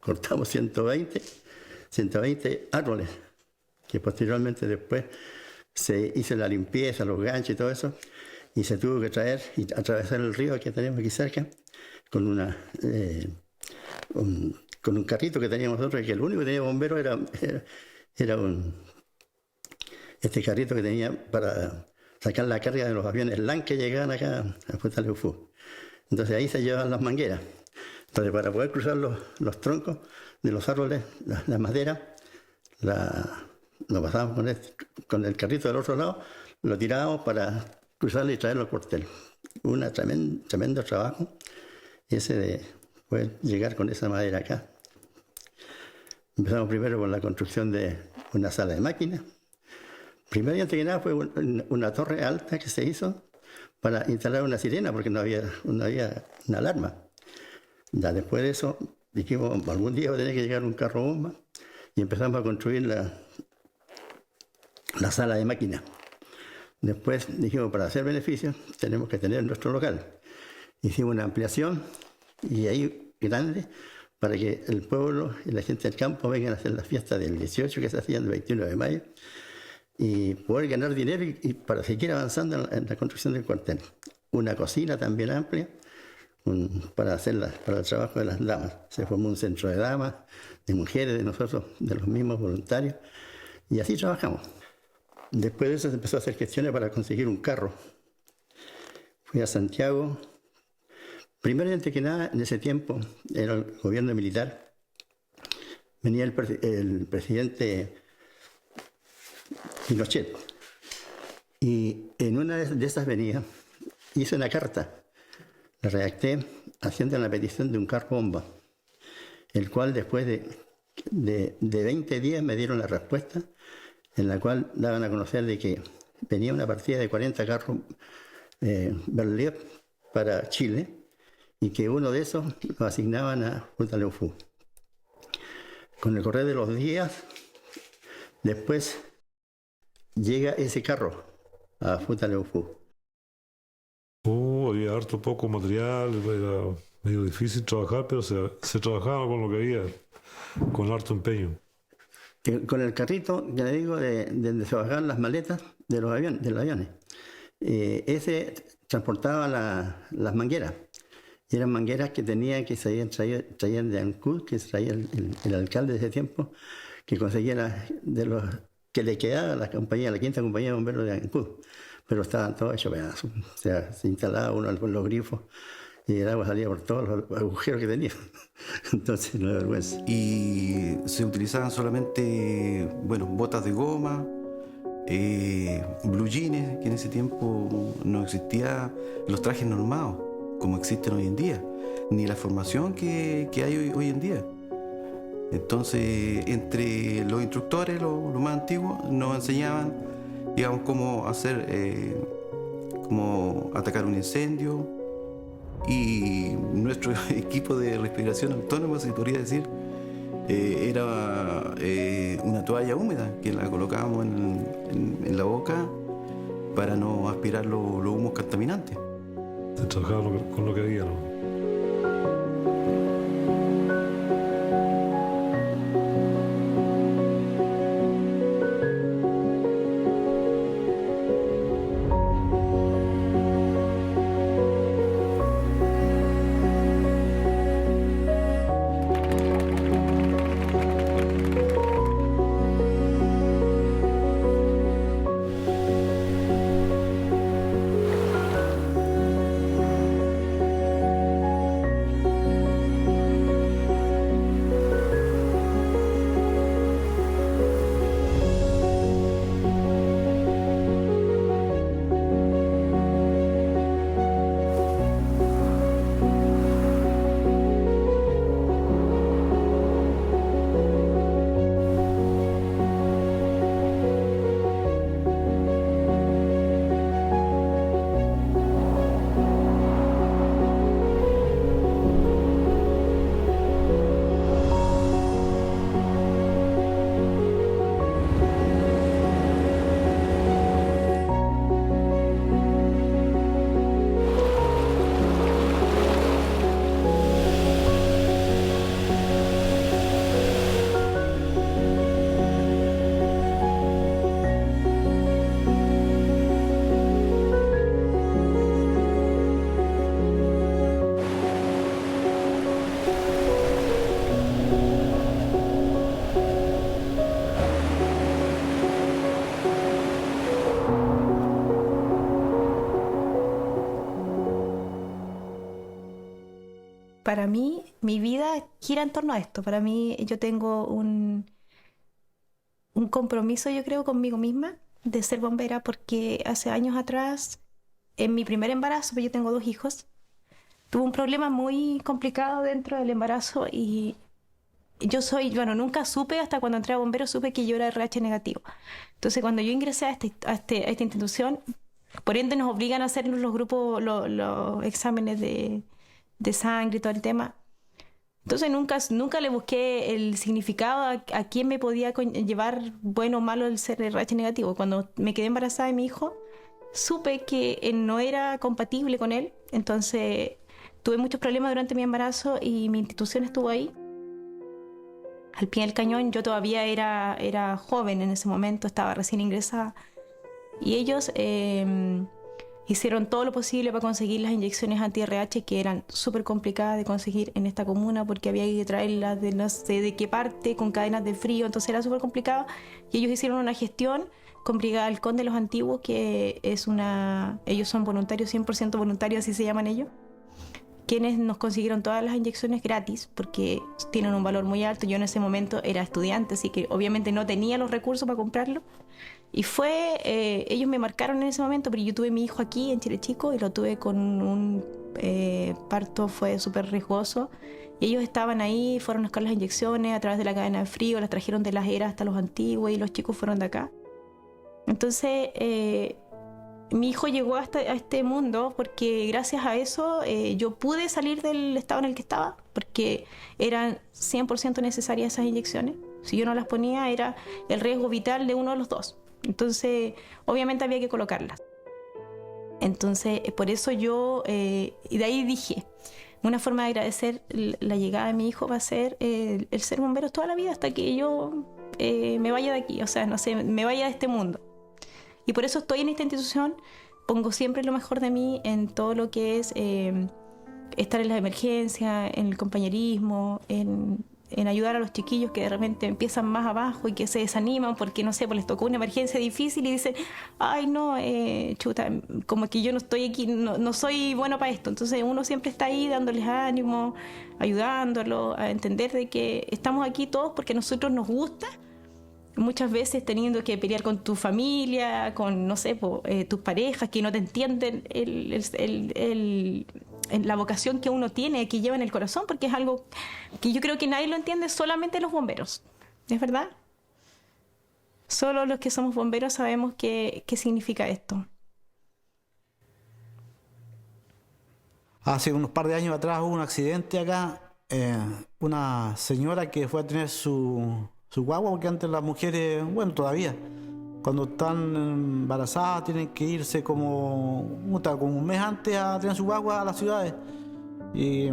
cortamos 120 árboles, que posteriormente después se hizo la limpieza, los ganchos y todo eso, y se tuvo que traer y atravesar el río que tenemos aquí cerca con un carrito que teníamos nosotros, que el único que tenía bombero era este carrito que tenía para sacar la carga de los aviones LAN que llegaban acá a Futaleufú. Entonces ahí se llevaban las mangueras. Entonces para poder cruzar los troncos de los árboles, la madera, lo pasábamos con el carrito del otro lado, lo tirábamos para cruzarlo y traerlo al cuartel. Un tremendo trabajo ese de poder llegar con esa madera acá. Empezamos primero con la construcción de una sala de máquinas. Primero y antes que nada fue una torre alta que se hizo para instalar una sirena, porque no había una alarma. Ya después de eso dijimos, algún día va a tener que llegar un carro bomba, y empezamos a construir la sala de máquinas. Después dijimos, para hacer beneficios tenemos que tener nuestro local. Hicimos una ampliación y ahí grande para que el pueblo y la gente del campo vengan a hacer la fiesta del 18 que se hacía el 21 de mayo y poder ganar dinero y para seguir avanzando en la construcción del cuartel. Una cocina también amplia para el trabajo de las damas. Se formó un centro de damas, de mujeres, de nosotros, de los mismos voluntarios, y así trabajamos. Después de eso se empezó a hacer gestiones para conseguir un carro. Fui a Santiago. Primero y antes que nada, en ese tiempo era el gobierno militar, venía el presidente Pinochet. Y en una de esas venidas hice una carta, la redacté haciendo la petición de un carro bomba, el cual después de 20 días me dieron la respuesta, en la cual daban a conocer de que venía una partida de 40 carros Berliet para Chile y que uno de esos lo asignaban a Futaleufú. Con el correr de los días, después llega ese carro a Futaleufú. Había harto poco material, era medio difícil trabajar, pero se trabajaba con lo que había, con harto empeño. Con el carrito, ya le digo, de donde se bajaban las maletas de los aviones. Ese transportaba las mangueras. Y eran mangueras que traían de Ancud, que traía el alcalde de ese tiempo, que conseguía de los que le quedaba a la quinta compañía de bomberos de Ancud. Pero estaban todos hechos pedazos. O sea, se instalaba uno con los grifos y el agua salía por todos los agujeros que tenía. Entonces, no da vergüenza. Y se utilizaban solamente, botas de goma, blue jeans, que en ese tiempo no existía los trajes normados, como existen hoy en día, ni la formación que hay hoy en día. Entonces, entre los instructores, los más antiguos, nos enseñaban, digamos, cómo hacer, cómo atacar un incendio. Y nuestro equipo de respiración autónoma, se podría decir, era una toalla húmeda que la colocábamos en la boca para no aspirar los humos contaminantes. Se trabajaba con lo que había, ¿no? Para mí, mi vida gira en torno a esto. Para mí, yo tengo un compromiso, yo creo, conmigo misma de ser bombera, porque hace años atrás, en mi primer embarazo, pues yo tengo 2 hijos, tuve un problema muy complicado dentro del embarazo y nunca supe, hasta cuando entré a bomberos, supe que yo era RH negativo. Entonces, cuando yo ingresé a esta institución, por ende nos obligan a hacer los grupos, los exámenes de sangre y todo el tema. Entonces nunca le busqué el significado a quién me podía llevar bueno o malo el ser RH negativo. Cuando me quedé embarazada de mi hijo, supe que no era compatible con él. Entonces tuve muchos problemas durante mi embarazo y mi institución estuvo ahí, al pie del cañón. Yo todavía era joven en ese momento, estaba recién ingresada. Y ellos hicieron todo lo posible para conseguir las inyecciones anti-RH, que eran súper complicadas de conseguir en esta comuna porque había que traerlas de no sé de qué parte, con cadenas de frío, entonces era súper complicado. Y ellos hicieron una gestión con Brigada Halcón de los Antiguos, que ellos son voluntarios, 100% voluntarios, así se llaman ellos, quienes nos consiguieron todas las inyecciones gratis, porque tienen un valor muy alto. Yo en ese momento era estudiante, así que obviamente no tenía los recursos para comprarlo. Y ellos me marcaron en ese momento, pero yo tuve mi hijo aquí en Chile Chico y lo tuve con un parto, fue súper riesgoso. Y ellos estaban ahí, fueron a buscar las inyecciones a través de la cadena de frío, las trajeron de las eras hasta los antiguos y los chicos fueron de acá. Entonces, mi hijo llegó a este mundo porque gracias a eso yo pude salir del estado en el que estaba, porque eran 100% necesarias esas inyecciones. Si yo no las ponía, era el riesgo vital de uno de los dos. Entonces, obviamente había que colocarlas. Entonces, por eso yo, y de ahí dije, una forma de agradecer la llegada de mi hijo va a ser el ser bombero toda la vida hasta que yo me vaya de aquí, o sea, no sé, me vaya de este mundo. Y por eso estoy en esta institución, pongo siempre lo mejor de mí en todo lo que es estar en las emergencias, en el compañerismo, en ayudar a los chiquillos que de repente empiezan más abajo y que se desaniman porque, no sé, pues les tocó una emergencia difícil y dicen, ay no, chuta, como que yo no estoy aquí, no soy bueno para esto. Entonces uno siempre está ahí dándoles ánimo, ayudándolos a entender de que estamos aquí todos porque a nosotros nos gusta. Muchas veces teniendo que pelear con tu familia, con, no sé, tus parejas que no te entienden la vocación que uno tiene, que lleva en el corazón, porque es algo que yo creo que nadie lo entiende, solamente los bomberos. ¿Es verdad? Solo los que somos bomberos sabemos qué significa esto. Hace unos par de años atrás hubo un accidente acá. Una señora que fue a tener su guagua, porque antes las mujeres, bueno, todavía, cuando están embarazadas tienen que irse como un mes antes a tener su guagua a las ciudades. Y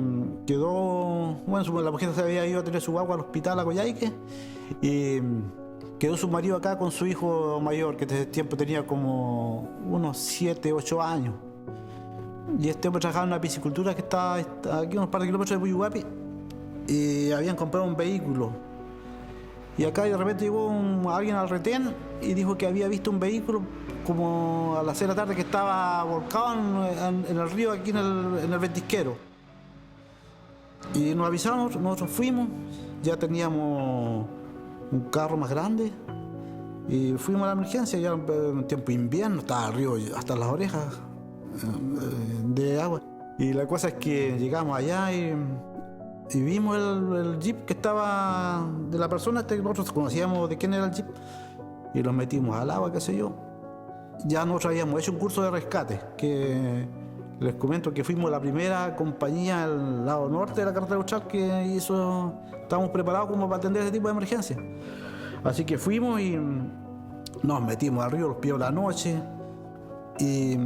quedó, bueno, la mujer se había ido a tener su guagua al hospital a Coyhaique y quedó su marido acá con su hijo mayor, que desde ese tiempo tenía como unos 7, 8 años. Y este hombre trabajaba en una piscicultura que está aquí a unos par de kilómetros de Puyuhuapi y habían comprado un vehículo. Y acá de repente llegó alguien al retén y dijo que había visto un vehículo como a las 6 de la tarde que estaba volcado en el río aquí en el ventisquero. Y nos avisaron, nosotros fuimos, ya teníamos un carro más grande y fuimos a la emergencia, ya era un tiempo de invierno, estaba el río hasta las orejas de agua. Y la cosa es que llegamos allá y vimos el jeep que estaba de la persona, nosotros conocíamos de quién era el jeep, y los metimos al agua, qué sé yo. Ya nosotros habíamos hecho un curso de rescate, que les comento que fuimos la primera compañía al lado norte de la carretera austral que hizo, estábamos preparados como para atender ese tipo de emergencia. Así que fuimos y nos metimos al río los pies de la noche y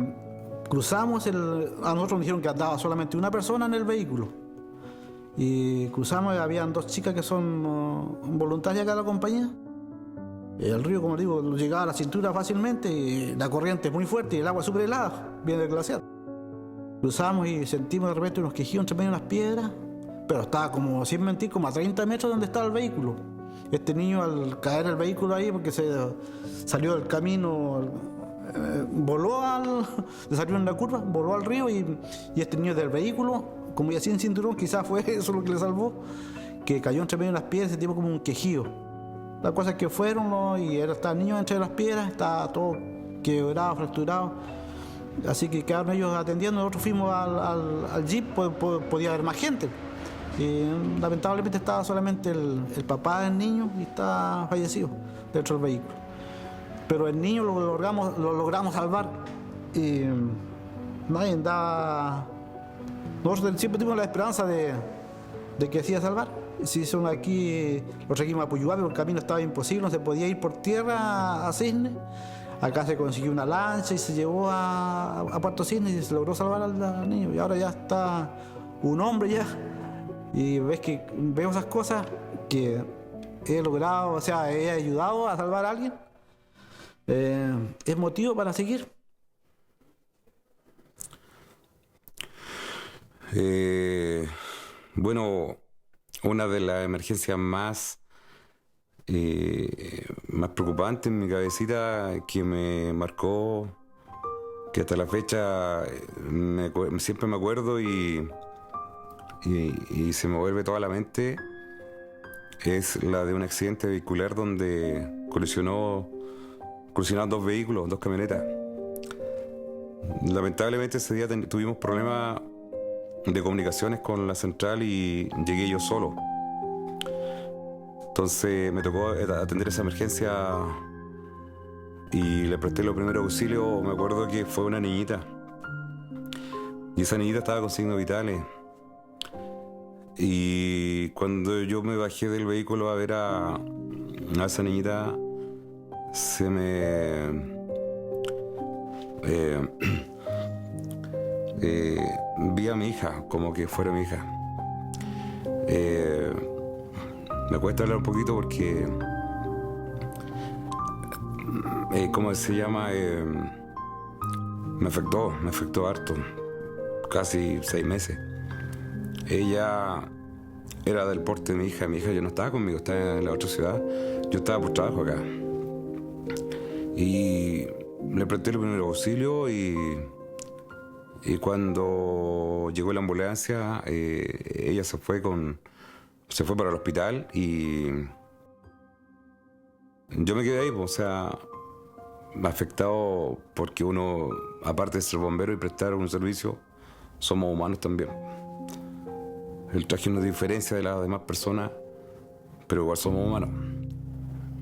cruzamos, a nosotros nos dijeron que andaba solamente una persona en el vehículo. Y cruzamos, habían 2 chicas que son voluntarias acá de la compañía. El río, como digo, llegaba a la cintura fácilmente y la corriente es muy fuerte y el agua es súper helada, viene del glaciar. Cruzamos y sentimos de repente unos quejidos entre medio de unas piedras, pero estaba como, sin mentir, como a 30 metros de donde estaba el vehículo. Este niño, al caer el vehículo ahí, porque se salió del camino, se salió en la curva, voló al río y este niño del vehículo, como ya sin cinturón, quizás fue eso lo que le salvó, que cayó entre medio de las piedras, ese tipo como un quejido. La cosa es que fueron y estaba el niño entre las piedras, estaba todo quebrado, fracturado. Así que quedaron ellos atendiendo, nosotros fuimos al jeep, podía haber más gente. Y lamentablemente estaba solamente el papá del niño y está fallecido dentro del vehículo. Pero el niño lo logramos salvar y nadie andaba. Nosotros siempre tuvimos la esperanza de que se iba a salvar. Si son aquí, lo trajimos a Puyuhuapi, porque el camino estaba imposible, no se podía ir por tierra a Cisne. Acá se consiguió una lancha y se llevó a Puerto Cisne y se logró salvar al niño. Y ahora ya está un hombre ya. Y veo esas cosas que he logrado, o sea, he ayudado a salvar a alguien. Es motivo para seguir. Bueno, una de las emergencias más preocupantes en mi cabecita, que me marcó, que hasta la fecha siempre me acuerdo y y se me vuelve toda la mente es la de un accidente vehicular donde colisionaron 2 vehículos, 2 camionetas. Lamentablemente ese día tuvimos problemas de comunicaciones con la central y llegué yo solo. Entonces me tocó atender esa emergencia y le presté los primeros auxilios. Me acuerdo que fue una niñita y esa niñita estaba con signos vitales. Y cuando yo me bajé del vehículo a ver a esa niñita, se me vi a mi hija, como que fuera mi hija. Me cuesta hablar un poquito porque ¿cómo se llama? Me afectó harto, casi 6 meses. Ella era del porte de mi hija ya no estaba conmigo, estaba en la otra ciudad, yo estaba por trabajo acá. Y le presté el primer auxilio y cuando llegó la ambulancia, ella se fue para el hospital y yo me quedé ahí, o sea, afectado porque uno, aparte de ser bombero y prestar un servicio, somos humanos también. El traje no diferencia de las demás personas, pero igual somos humanos.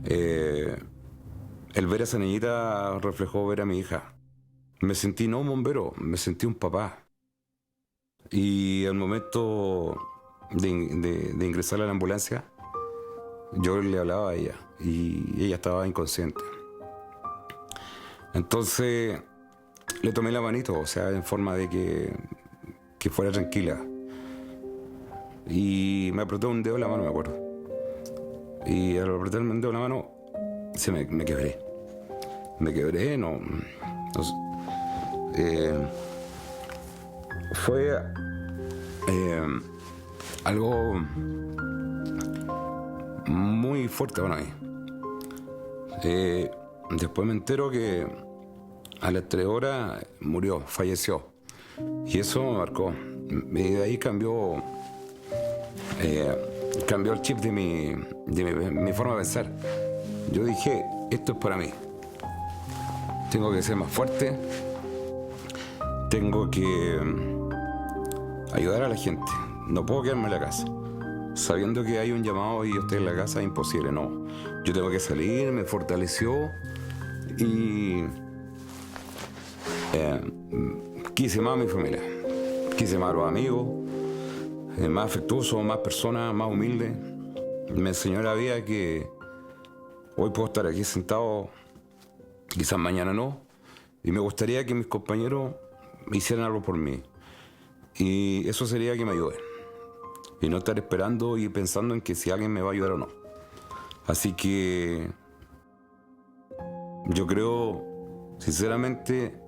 El ver a esa niñita reflejó ver a mi hija. Me sentí no un bombero, me sentí un papá. Y al momento de ingresar a la ambulancia, yo le hablaba a ella y ella estaba inconsciente. Entonces le tomé la manito, o sea, en forma de que fuera tranquila. Y me apretó un dedo en la mano, me acuerdo. Y al apretarme un dedo en la mano, me quebré. Me quebré, fue algo muy fuerte para mí. Después me entero que a las 3 horas falleció. Y eso me marcó. Y de ahí cambió el chip de mi forma de pensar. Yo dije, esto es para mí. Tengo que ser más fuerte. Tengo que ayudar a la gente. No puedo quedarme en la casa. Sabiendo que hay un llamado y yo estoy en la casa, es imposible, no. Yo tengo que salir, me fortaleció y quise más a mi familia. Quise más a los amigos, más afectuosos, más personas, más humildes. Me enseñó la vida que hoy puedo estar aquí sentado, quizás mañana no, y me gustaría que mis compañeros hicieran algo por mí. Y eso sería que me ayuden. Y no estar esperando y pensando en que si alguien me va a ayudar o no. Así que yo creo, sinceramente,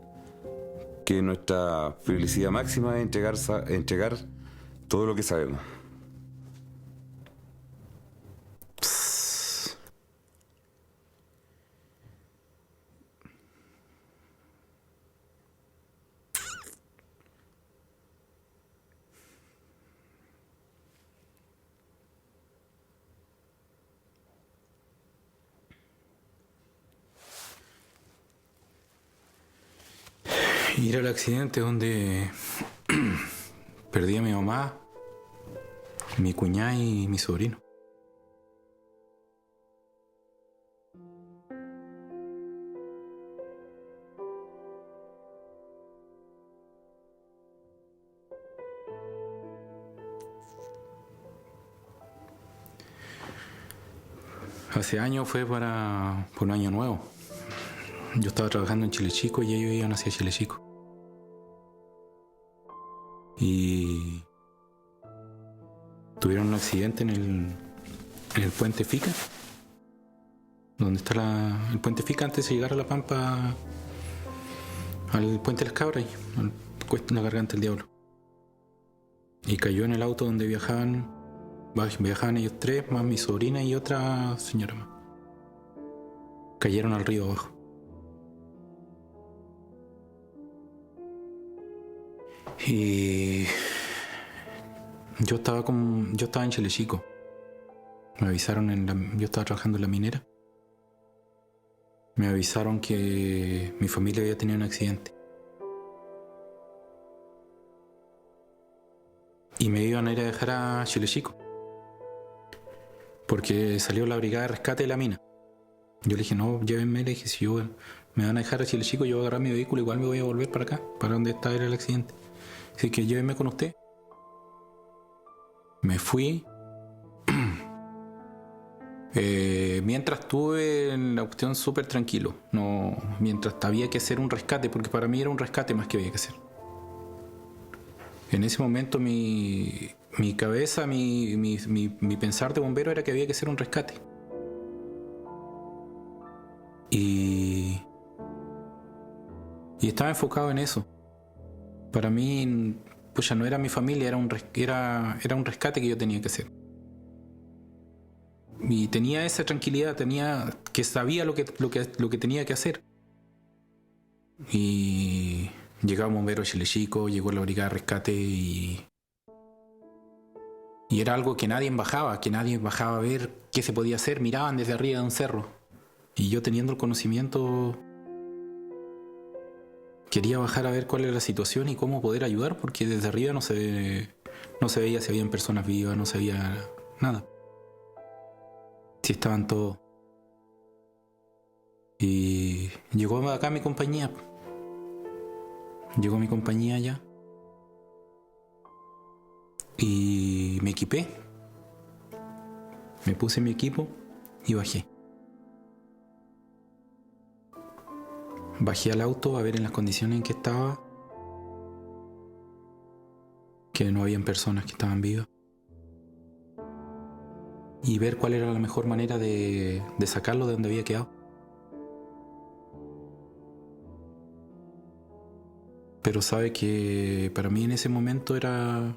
que nuestra felicidad máxima es entregar todo lo que sabemos. Ir al accidente donde perdí a mi mamá, mi cuñada y mi sobrino. Hace años fue por un año nuevo. Yo estaba trabajando en Chile Chico y ellos iban hacia Chile Chico. Y tuvieron un accidente en el puente Fica, donde está el puente Fica antes de llegar a La Pampa, al puente Las Cabras, en la Garganta del Diablo. Y cayó en el auto donde viajaban ellos 3, más mi sobrina y otra señora más. Cayeron al río abajo. Y Yo estaba en Chile Chico. Me avisaron yo estaba trabajando en la minera. Me avisaron que mi familia había tenido un accidente. Y me iban a ir a dejar a Chile Chico. Porque salió la brigada de rescate de la mina. Yo le dije, no, llévenme. Le dije, si me van a dejar a Chile Chico, yo voy a agarrar mi vehículo, igual me voy a volver para acá, para donde era el accidente. Así que llévenme con usted. Me fui. Mientras estuve en la cuestión súper tranquilo. No, mientras había que hacer un rescate, porque para mí era un rescate más que había que hacer. En ese momento mi cabeza, mi pensar de bombero era que había que hacer un rescate. Y estaba enfocado en eso. Para mí, pues ya no era mi familia, era un rescate que yo tenía que hacer. Y tenía esa tranquilidad, que sabía lo que tenía que hacer. Y llegaba un bombero a Chile Chico, llegó la brigada de rescate y era algo que nadie bajaba a ver qué se podía hacer, miraban desde arriba de un cerro. Y yo, teniendo el conocimiento, quería bajar a ver cuál era la situación y cómo poder ayudar, porque desde arriba no se veía si habían personas vivas, no se veía nada. Si estaban todos. Y llegó acá mi compañía. Llegó mi compañía allá. Y me equipé. Me puse mi equipo y bajé. Bajé al auto a ver en las condiciones en que estaba, que no habían personas que estaban vivas, y ver cuál era la mejor manera de sacarlo de donde había quedado. Pero sabe que para mí en ese momento estaba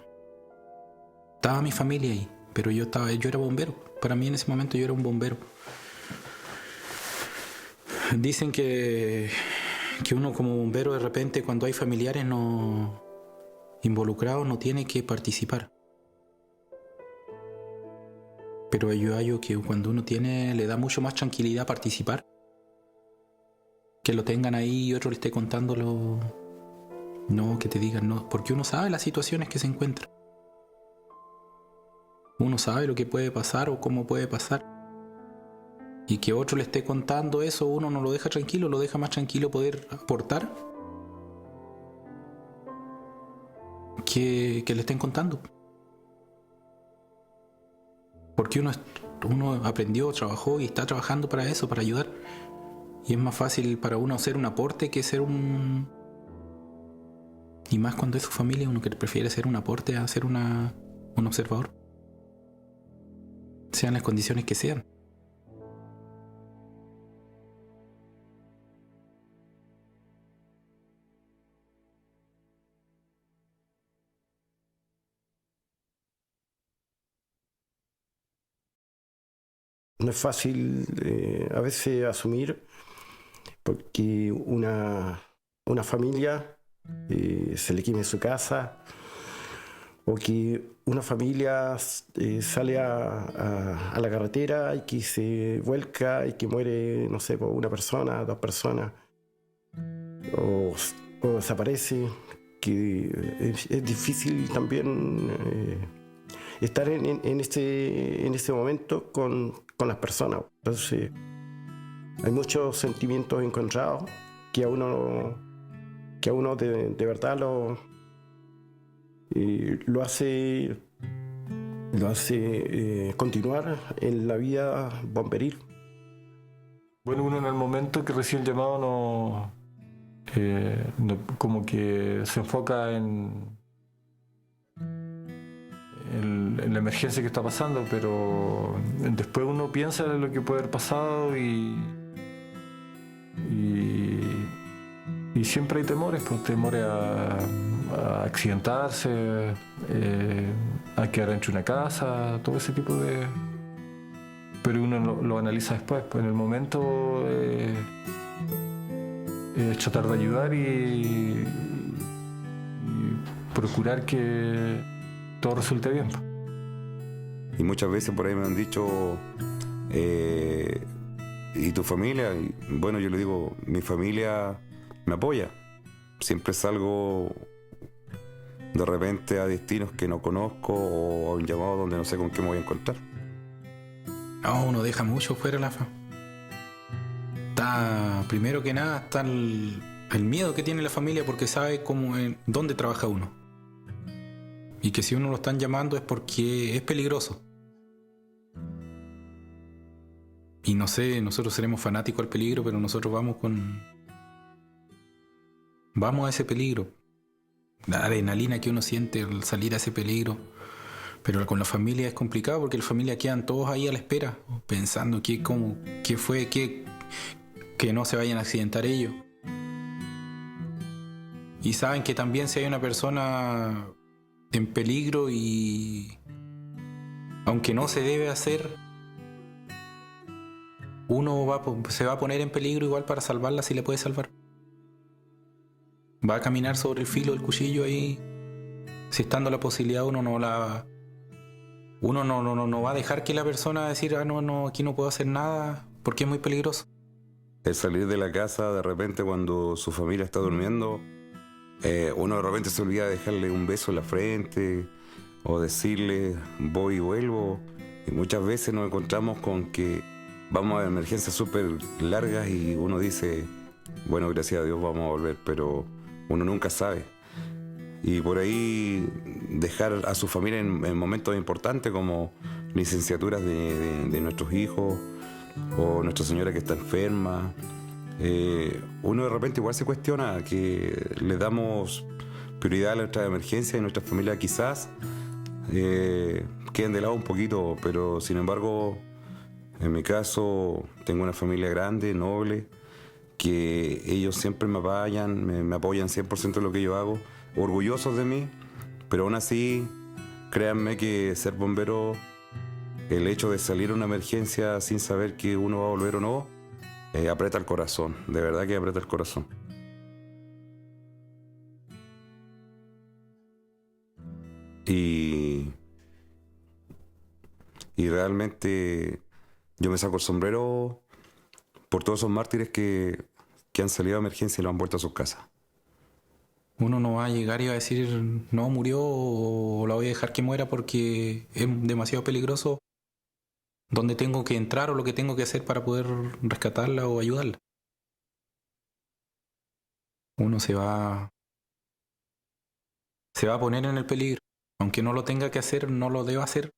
mi familia ahí, pero yo era bombero. Para mí en ese momento yo era un bombero. Dicen que uno como bombero, de repente, cuando hay familiares involucrados, no tiene que participar. Pero yo hallo que cuando uno le da mucho más tranquilidad participar, que lo tengan ahí y otro le esté contándolo, no que te digan no, porque uno sabe las situaciones que se encuentran. Uno sabe lo que puede pasar o cómo puede pasar. Y que otro le esté contando eso, uno no lo deja tranquilo, lo deja más tranquilo poder aportar que le estén contando. Porque uno aprendió, trabajó y está trabajando para eso, para ayudar. Y es más fácil para uno hacer un aporte que ser un... Y más cuando es su familia, uno que prefiere hacer un aporte a ser un observador. Sean las condiciones que sean. No es fácil a veces asumir, porque una familia se le queme su casa, o que una familia sale a la carretera y que se vuelca y que muere, no sé, una persona, 2 personas, o desaparece, que es difícil también estar en este momento con las personas. Entonces hay muchos sentimientos encontrados que a uno de verdad lo hace continuar en la vida bomberil. Bueno, uno en el momento que recibe el llamado como que se enfoca en la emergencia que está pasando, pero después uno piensa en lo que puede haber pasado y siempre hay temores, pues temores a accidentarse, a quedar dentro de una casa, todo ese tipo de... Pero uno lo analiza después, pues en el momento es tratar de ayudar y procurar que todo resulte bien. Y muchas veces por ahí me han dicho, ¿y tu familia? Y bueno, yo le digo, mi familia me apoya. Siempre salgo de repente a destinos que no conozco o a un llamado donde no sé con qué me voy a encontrar. No, uno deja mucho fuera la fa. Primero que nada, está el miedo que tiene la familia porque sabe dónde trabaja uno. Y que si uno lo están llamando es porque es peligroso. Y no sé, nosotros seremos fanáticos al peligro, pero nosotros vamos a ese peligro. La adrenalina que uno siente al salir a ese peligro. Pero con la familia es complicado porque la familia quedan todos ahí a la espera, pensando qué fue, que no se vayan a accidentar ellos. Y saben que también si hay una persona en peligro y aunque no se debe hacer, uno se va a poner en peligro igual para salvarla si le puede salvar. Va a caminar sobre el filo del cuchillo ahí. Si estando la posibilidad uno no va a dejar que la persona decir, no, aquí no puedo hacer nada porque es muy peligroso. El salir de la casa de repente cuando su familia está durmiendo, uno de repente se olvida de dejarle un beso en la frente o decirle voy y vuelvo. Y muchas veces nos encontramos con que vamos a emergencias súper largas y uno dice, bueno, gracias a Dios vamos a volver, pero uno nunca sabe. Y por ahí dejar a su familia en momentos importantes como licenciaturas de nuestros hijos o nuestra señora que está enferma. Uno de repente igual se cuestiona que le damos prioridad a nuestras emergencias y nuestra familia quizás queden de lado un poquito, pero sin embargo, en mi caso, tengo una familia grande, noble, que ellos siempre me apoyan 100% en lo que yo hago, orgullosos de mí, pero aún así, créanme que ser bombero, el hecho de salir a una emergencia sin saber que uno va a volver o no, aprieta el corazón, de verdad que aprieta el corazón. Y realmente yo me saco el sombrero por todos esos mártires que han salido a emergencia y lo han vuelto a sus casas. Uno no va a llegar y va a decir, no, murió o la voy a dejar que muera porque es demasiado peligroso dónde tengo que entrar o lo que tengo que hacer para poder rescatarla o ayudarla. Uno se va a poner en el peligro. Aunque no lo tenga que hacer, no lo deba hacer.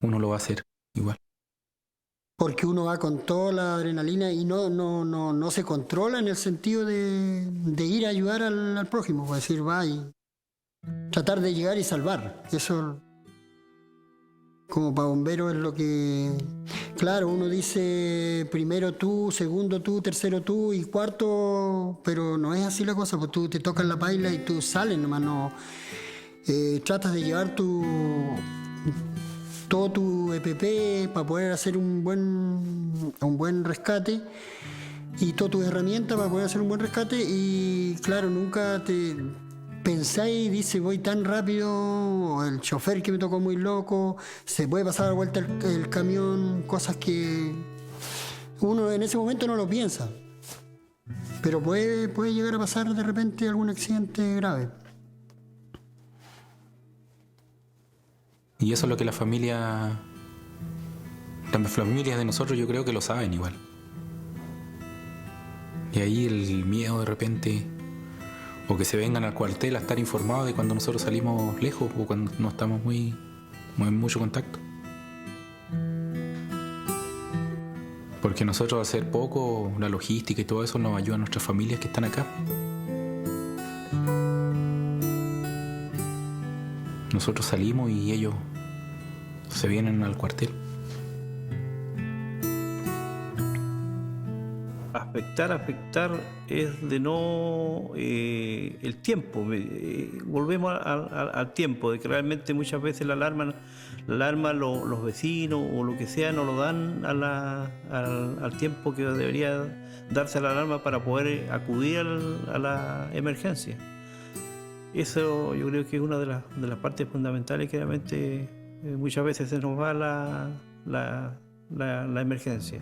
Uno lo va a hacer igual. Porque uno va con toda la adrenalina y no se controla en el sentido de ir a ayudar al prójimo, es decir, va y tratar de llegar y salvar. Eso como para bombero es lo que... Claro, uno dice primero tú, segundo tú, tercero tú y cuarto, pero no es así la cosa, pues tú te tocas la paila y tú sales nomás, no... tratas de llevar todo tu EPP para poder hacer un buen rescate y todas tus herramientas para poder hacer un buen rescate y claro, nunca te pensáis y dices voy tan rápido, o el chofer que me tocó muy loco, se puede pasar a la vuelta el camión, cosas que uno en ese momento no lo piensa, pero puede llegar a pasar de repente algún accidente grave. Y eso es lo que las familias de nosotros yo creo que lo saben igual. Y ahí el miedo de repente, o que se vengan al cuartel a estar informados de cuando nosotros salimos lejos o cuando no estamos en mucho contacto. Porque nosotros al hacer poco, la logística y todo eso nos ayuda a nuestras familias que están acá. Nosotros salimos y ellos se vienen al cuartel. Afectar es de no el tiempo. Volvemos al tiempo, de que realmente muchas veces la alarma los vecinos o lo que sea no lo dan al tiempo que debería darse la alarma para poder acudir a la emergencia. eso yo creo que es una de las partes fundamentales que realmente muchas veces se nos va la emergencia.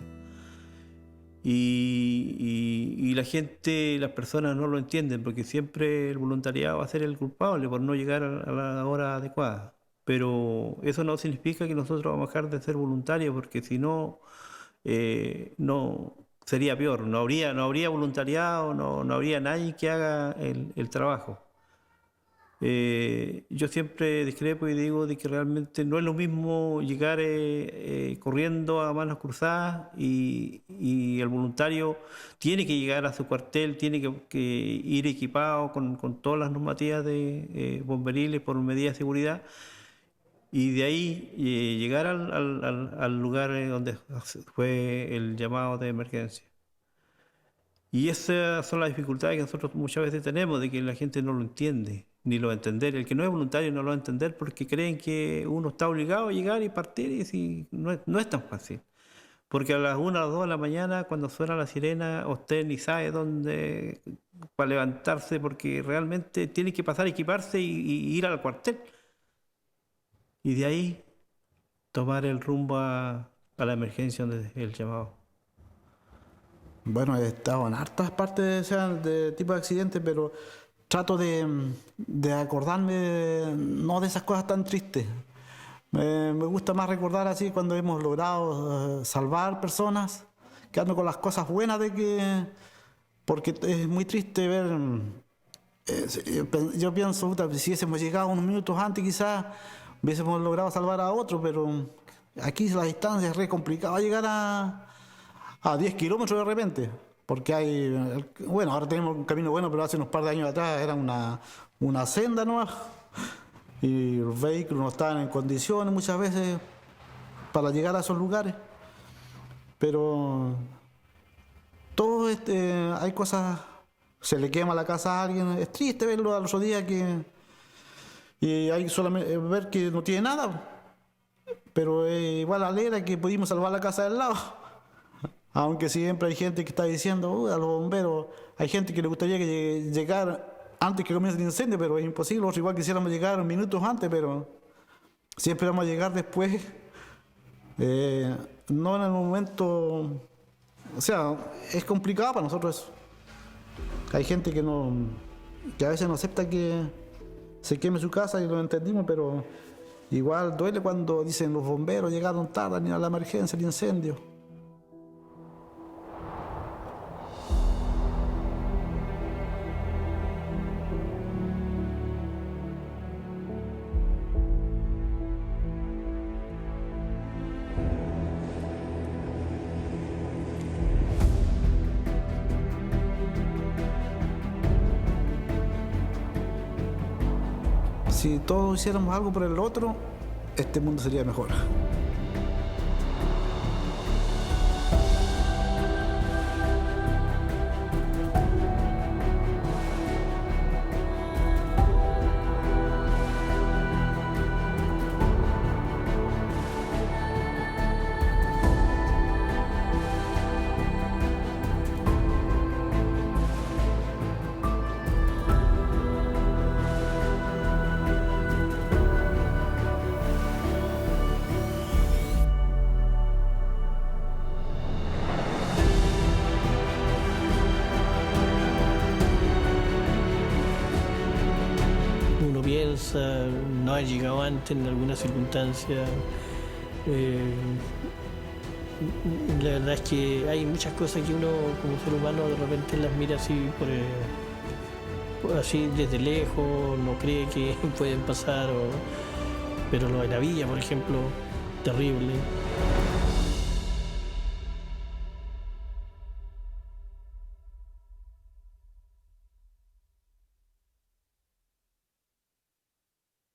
Y la gente, las personas no lo entienden porque siempre el voluntariado va a ser el culpable por no llegar a la hora adecuada. Pero eso no significa que nosotros vamos a dejar de ser voluntarios, porque si no, no sería peor. No habría voluntariado, no habría nadie que haga el trabajo. Yo siempre discrepo y digo de que realmente no es lo mismo llegar corriendo a manos cruzadas y el voluntario tiene que llegar a su cuartel, tiene que ir equipado con todas las normativas de bomberiles por medidas de seguridad, y de ahí llegar al lugar donde fue el llamado de emergencia. Y esas son las dificultades que nosotros muchas veces tenemos, de que la gente no lo entiende, ni lo va a entender. El que no es voluntario no lo va a entender porque creen que uno está obligado a llegar y partir, y si no es tan fácil. Porque a las 1 o las 2 de la mañana, cuando suena la sirena, usted ni sabe dónde para levantarse, porque realmente tiene que pasar a equiparse y ir al cuartel. Y de ahí tomar el rumbo a la emergencia donde es el llamado. Bueno, he estado en hartas partes de tipo de accidentes, pero trato de acordarme no de esas cosas tan tristes. Me gusta más recordar así cuando hemos logrado salvar personas, quedando con las cosas buenas porque es muy triste ver. Yo pienso, puta, si hubiésemos llegado unos minutos antes quizás hubiésemos logrado salvar a otro, pero aquí la distancia es re complicado llegar a 10 kilómetros de repente, porque ahora tenemos un camino bueno, pero hace unos par de años atrás era una senda nueva y los vehículos no estaban en condiciones muchas veces para llegar a esos lugares. Pero todo hay cosas, se le quema la casa a alguien, es triste verlo al otro día y hay solamente ver que no tiene nada, pero igual alegra que pudimos salvar la casa del lado. Aunque siempre hay gente que está diciendo, a los bomberos, hay gente que le gustaría que llegar antes que comience el incendio, pero es imposible. Nosotros igual quisiéramos llegar minutos antes, pero siempre vamos a llegar después. No en el momento. O sea, es complicado para nosotros eso. Hay gente que a veces no acepta que se queme su casa, y lo entendimos, pero igual duele cuando dicen los bomberos llegaron tarde ni a la emergencia, el incendio. Si todos hiciéramos algo por el otro, este mundo sería mejor. No ha llegado antes en alguna circunstancia. La verdad es que hay muchas cosas que uno como ser humano de repente las mira así así desde lejos, no cree que pueden pasar, pero lo de la villa, por ejemplo, terrible.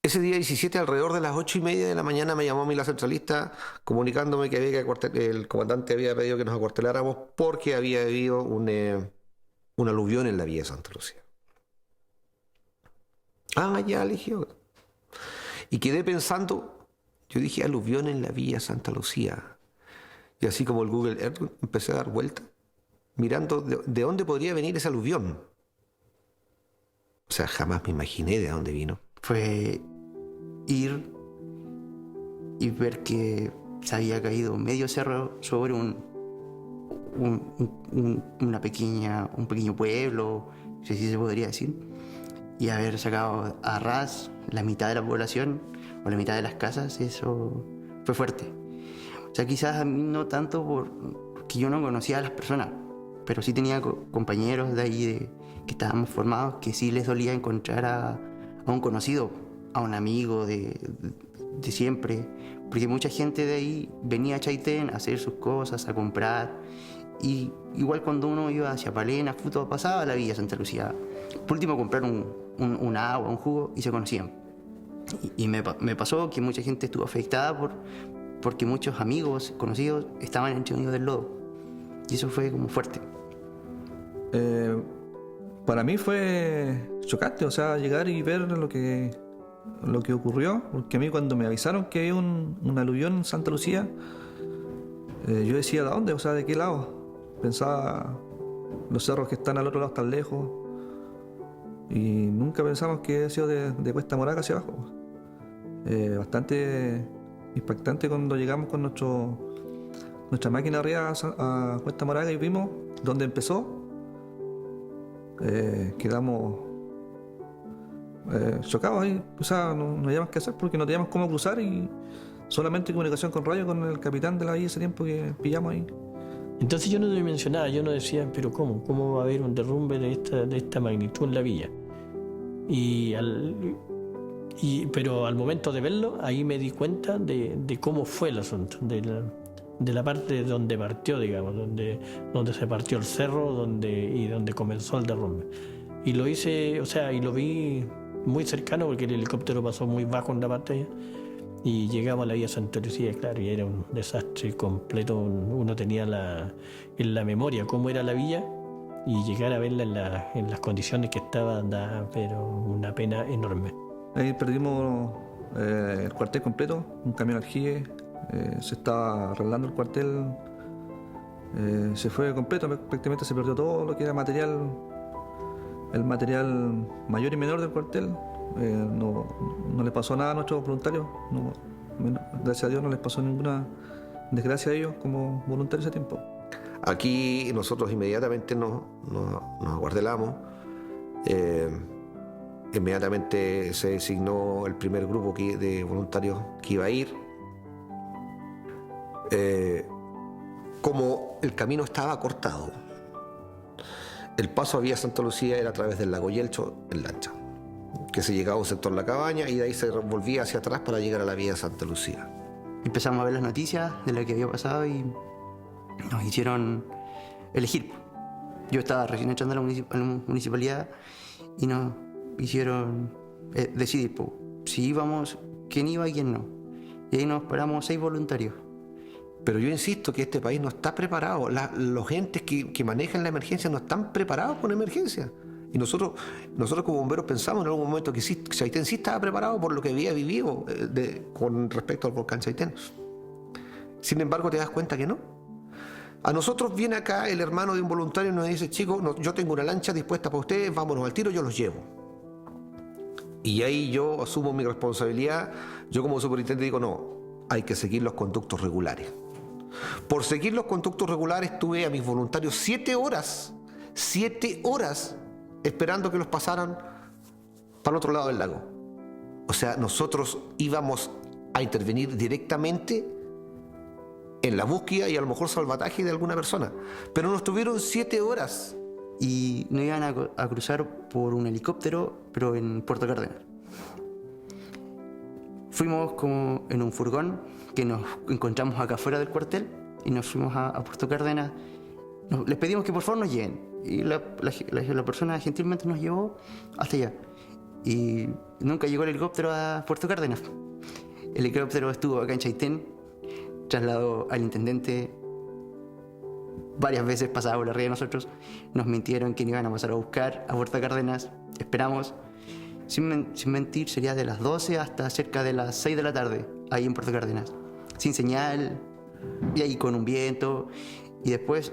Ese día 17, alrededor de las 8:30 de la mañana, me llamó a mí la centralista comunicándome que el comandante había pedido que nos acuarteláramos porque había habido un aluvión en la vía de Santa Lucía. Ya, le dije. Y quedé pensando, yo dije aluvión en la vía Santa Lucía. Y así como el Google Earth empecé a dar vuelta, mirando de dónde podría venir ese aluvión. O sea, jamás me imaginé de dónde vino. Fue ir y ver que se había caído medio cerro sobre un pequeño pueblo, si así se podría decir, y haber sacado a ras la mitad de la población o la mitad de las casas, eso fue fuerte. O sea, quizás a mí no tanto porque yo no conocía a las personas, pero sí tenía compañeros de ahí que estábamos formados que sí les dolía encontrar a un conocido, a un amigo de siempre, porque mucha gente de ahí venía a Chaitén a hacer sus cosas, a comprar, y igual cuando uno iba hacia Palena, Fruto, pasaba a la Villa Santa Lucía, por último comprar un agua, un jugo, y se conocían. Y me pasó que mucha gente estuvo afectada porque muchos amigos, conocidos, estaban entre medio del lodo, y eso fue como fuerte. Para mí fue chocante, o sea, llegar y ver lo que ocurrió, porque a mí cuando me avisaron que había un aluvión en Santa Lucía, yo decía, ¿de dónde? O sea, ¿de qué lado? Pensaba, los cerros que están al otro lado están lejos, y nunca pensamos que había sido de Cuesta Moraga hacia abajo. Bastante impactante cuando llegamos con nuestra máquina arriba a Cuesta Moraga y vimos dónde empezó. Quedamos chocados ahí, o sea, no había más que hacer porque no teníamos cómo cruzar y solamente comunicación con radio con el capitán de la villa ese tiempo que pillamos ahí. Entonces yo no dimensionaba, yo no decía, pero ¿cómo va a haber un derrumbe de esta magnitud en la villa? Pero al momento de verlo, ahí me di cuenta de cómo fue el asunto, de la parte donde partió, digamos, donde se partió el cerro y donde comenzó el derrumbe. Y lo hice, o sea, y lo vi muy cercano porque el helicóptero pasó muy bajo en la pantalla y llegamos a la villa Santa Lucía, claro, y era un desastre completo. Uno tenía en la memoria cómo era la villa y llegar a verla en las condiciones que estaba, pero una pena enorme. Ahí perdimos el cuartel completo, un camión aljibe. Se estaba arreglando el cuartel, se fue completo, prácticamente se perdió todo lo que era el material mayor y menor del cuartel. No les pasó nada a nuestros voluntarios, gracias a Dios no les pasó ninguna desgracia a ellos como voluntarios ese tiempo. Aquí nosotros inmediatamente nos acuartelamos. Inmediatamente se designó el primer grupo de voluntarios que iba a ir. Como el camino estaba cortado, el paso a Vía Santa Lucía era a través del lago Yelcho en lancha, que se llegaba a un sector de la cabaña y de ahí se volvía hacia atrás para llegar a la Vía Santa Lucía. Empezamos a ver las noticias de lo que había pasado y nos hicieron elegir. Yo estaba recién entrando a la municipalidad y nos hicieron decidir si íbamos, quién iba y quién no. Y ahí nos paramos 6 voluntarios. Pero yo insisto que este país no está preparado. Los entes que manejan la emergencia no están preparados con emergencia. Y nosotros como bomberos pensamos en algún momento que Chaitén sí estaba preparado por lo que había vivido con respecto al volcán Chaitén. Sin embargo, te das cuenta que no. A nosotros viene acá el hermano de un voluntario y nos dice, chicos, yo tengo una lancha dispuesta para ustedes, vámonos al tiro, yo los llevo. Y ahí yo asumo mi responsabilidad. Yo como superintendente digo, no, hay que seguir los conductos regulares. Por seguir los conductos regulares tuve a mis voluntarios 7 horas esperando que los pasaran para el otro lado del lago. O sea, nosotros íbamos a intervenir directamente en la búsqueda y a lo mejor salvataje de alguna persona, pero nos tuvieron 7 horas. Y nos iban a cruzar por un helicóptero, pero en Puerto Cárdenas. Fuimos como en un furgón que nos encontramos acá afuera del cuartel y nos fuimos a Puerto Cárdenas. Les pedimos que por favor nos lleven y la persona gentilmente nos llevó hasta allá. Y nunca llegó el helicóptero a Puerto Cárdenas. El helicóptero estuvo acá en Chaitén, trasladó al intendente. Varias veces pasaba por arriba de nosotros, nos mintieron que nos iban a pasar a buscar a Puerto Cárdenas. Esperamos, sin mentir, sería de las 12 hasta cerca de las 6 de la tarde, ahí en Puerto Cárdenas, sin señal, y ahí con un viento. Y después,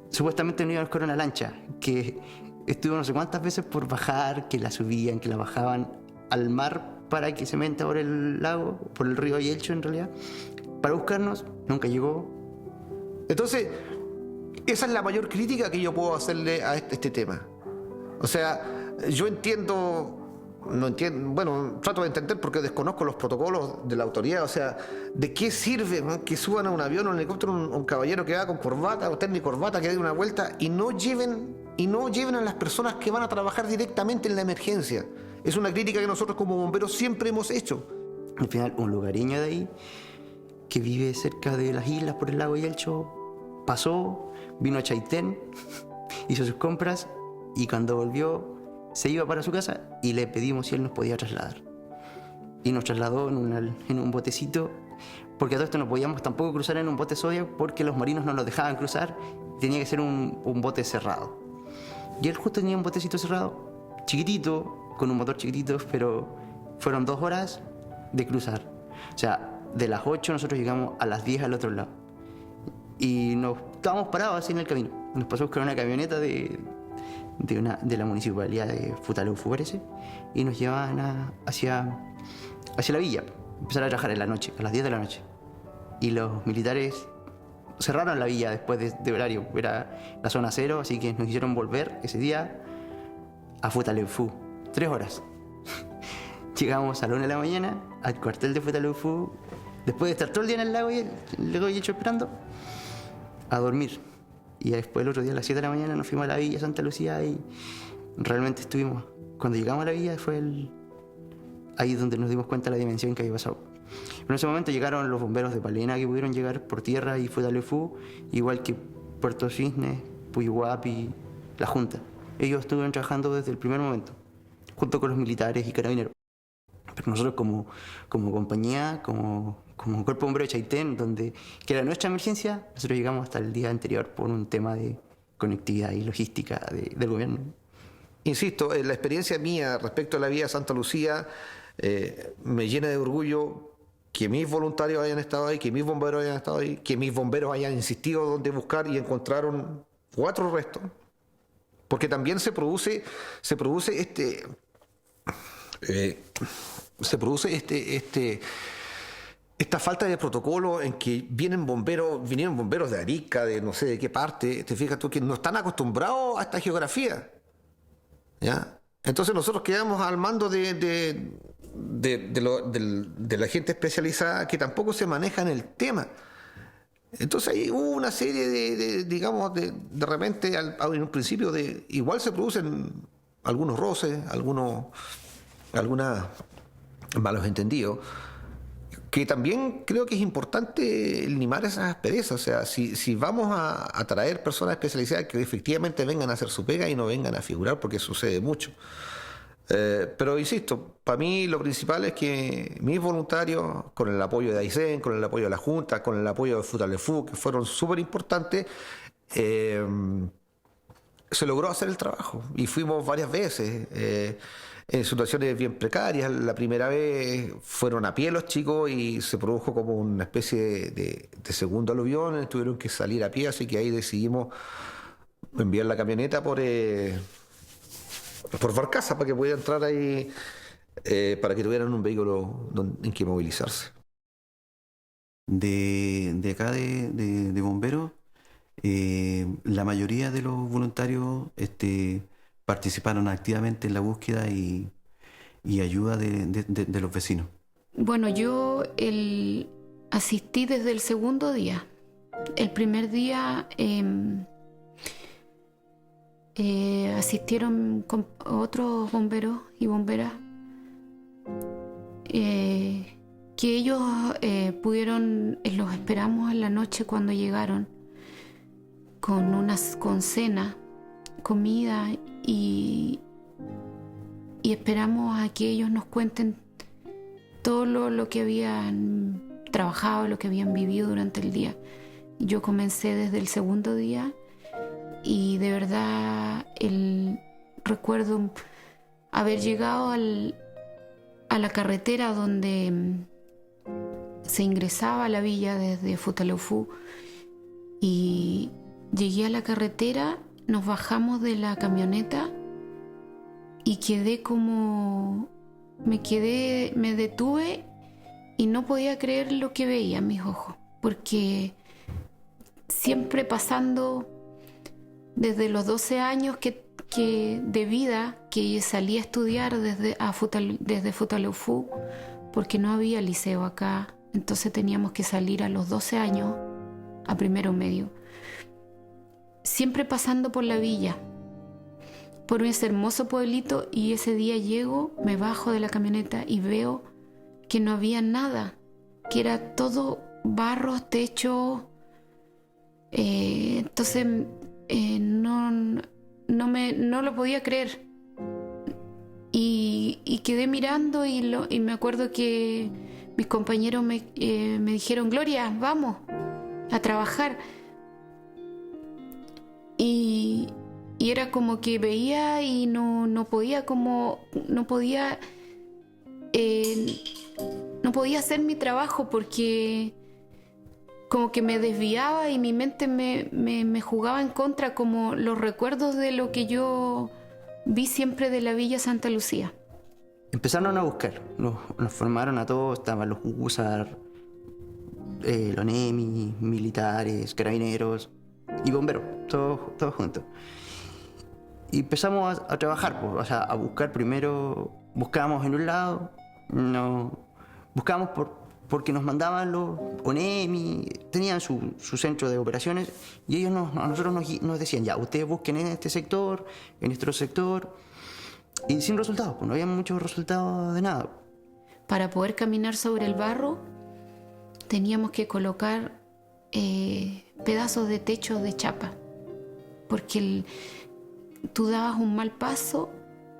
supuestamente nos iban con una lancha, que estuvo no sé cuántas veces por bajar, que la subían, que la bajaban al mar para que se meta por el lago, por el río Yelcho en realidad, para buscarnos, nunca llegó. Entonces, esa es la mayor crítica que yo puedo hacerle a este tema. O sea, yo no entiendo, bueno, trato de entender porque desconozco los protocolos de la autoridad. O sea, ¿de qué sirve, man, que suban a un avión o un helicóptero un caballero que va con corbata o tenis y corbata, que dé una vuelta y no lleven a las personas que van a trabajar directamente en la emergencia? Es una crítica que nosotros como bomberos siempre hemos hecho. Al final, un lugareño de ahí, que vive cerca de las islas por el lago Yelcho, pasó, vino a Chaitén, hizo sus compras y cuando volvió se iba para su casa y le pedimos si él nos podía trasladar. Y nos trasladó en un botecito, porque a todo esto no podíamos tampoco cruzar en un bote Zodiac porque los marinos no nos dejaban cruzar, tenía que ser un bote cerrado. Y él justo tenía un botecito cerrado, chiquitito, con un motor chiquitito, pero fueron 2 horas de cruzar. O sea, de las 8 nosotros llegamos a las 10 al otro lado. Y nos estábamos parados así en el camino. Nos pasó a buscar una camioneta de la municipalidad de Futaleufú, parece, y nos llevaban hacia la villa. Empezaron a trabajar en la noche, a las 10 de la noche. Y los militares cerraron la villa después de horario. Era la zona 0, así que nos hicieron volver ese día a Futaleufú. 3 horas. Llegamos a la 1 de la mañana al cuartel de Futaleufú, después de estar todo el día en el lago Yelcho esperando, a dormir. Y después el otro día a las 7 de la mañana nos fuimos a la villa Santa Lucía y realmente estuvimos. Cuando llegamos a la villa fue ahí donde nos dimos cuenta de la dimensión que había pasado. Pero en ese momento llegaron los bomberos de Palena que pudieron llegar por tierra y Futaleufú, igual que Puerto Cisnes, Puyuhuapi, la Junta. Ellos estuvieron trabajando desde el primer momento, junto con los militares y carabineros. Pero nosotros como compañía, como Cuerpo Bombero de Chaitén, que era nuestra emergencia, nosotros llegamos hasta el día anterior por un tema de conectividad y logística del gobierno. Insisto, la experiencia mía respecto a la vía Santa Lucía me llena de orgullo que mis voluntarios hayan estado ahí, que mis bomberos hayan estado ahí, que mis bomberos hayan insistido donde buscar y encontraron 4 restos. Porque también se produce esta falta de protocolo en que vinieron bomberos de Arica, de no sé de qué parte, te fijas tú, que no están acostumbrados a esta geografía, ¿ya? Entonces nosotros quedamos al mando de la gente especializada que tampoco se maneja en el tema. Entonces ahí hubo una serie de repente, en un principio, igual se producen algunos roces, algunos malos entendidos, que también creo que es importante limar esas asperezas. O sea, si vamos a traer personas especializadas que efectivamente vengan a hacer su pega y no vengan a figurar, porque sucede mucho. Pero insisto, para mí lo principal es que mis voluntarios, con el apoyo de Aysén, con el apoyo de la Junta, con el apoyo de Futaleufú, que fueron súper importantes, se logró hacer el trabajo. Y fuimos varias veces, en situaciones bien precarias. La primera vez fueron a pie los chicos y se produjo como una especie de segundo aluvión, tuvieron que salir a pie, así que ahí decidimos enviar la camioneta por barcaza para que pudiera entrar ahí, para que tuvieran un vehículo en que movilizarse. De acá de bomberos, la mayoría de los voluntarios participaron activamente en la búsqueda y ayuda de los vecinos. Bueno, yo asistí desde el segundo día. El primer día asistieron con otros bomberos y bomberas que ellos pudieron, los esperamos en la noche cuando llegaron con cena, comida y esperamos a que ellos nos cuenten todo lo que habían trabajado, lo que habían vivido durante el día. Yo comencé desde el segundo día y de verdad recuerdo haber llegado a la carretera donde se ingresaba a la villa desde Futaleufú y llegué a la carretera nos bajamos de la camioneta y me detuve y no podía creer lo que veía en mis ojos, porque siempre pasando desde los 12 años de vida que salí a estudiar desde Futaleufú, porque no había liceo acá, entonces teníamos que salir a los 12 años a primero medio, siempre pasando por la villa, por ese hermoso pueblito, y ese día llego, me bajo de la camioneta y veo que no había nada, que era todo barro, techo, entonces no lo podía creer, y quedé mirando y me acuerdo que mis compañeros me dijeron: Gloria, vamos a trabajar, y era como que veía y no podía hacer mi trabajo, porque como que me desviaba y mi mente me jugaba en contra, como los recuerdos de lo que yo vi siempre de la Villa Santa Lucía. Empezaron a buscar, nos formaron a todos, estaban los USAR, los NEMI, militares, carabineros y bomberos, todos juntos. Y empezamos a trabajar, o sea, a buscar primero, buscábamos en un lado, buscábamos porque nos mandaban los ONEMI, tenían su centro de operaciones, y ellos a nosotros nos decían: ya, ustedes busquen en este sector, en este otro sector, y sin resultados, pues no había muchos resultados de nada. Para poder caminar sobre el barro teníamos que colocar pedazos de techo de chapa, porque tú dabas un mal paso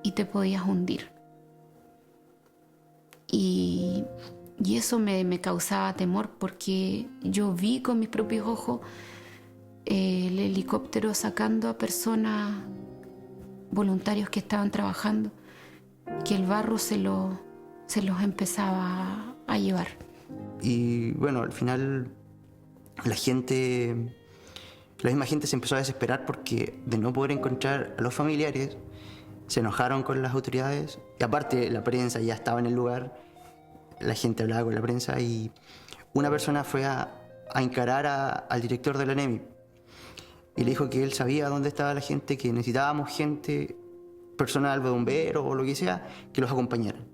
y te podías hundir. Y eso me causaba temor, porque yo vi con mis propios ojos el helicóptero sacando a personas, voluntarios que estaban trabajando, que el barro se los empezaba a llevar. Y bueno, al final la misma gente se empezó a desesperar, porque de no poder encontrar a los familiares, se enojaron con las autoridades, y aparte la prensa ya estaba en el lugar, la gente hablaba con la prensa, y una persona fue a encarar al director de la NEMI y le dijo que él sabía dónde estaba la gente, que necesitábamos gente, personal, bombero o lo que sea, que los acompañaran.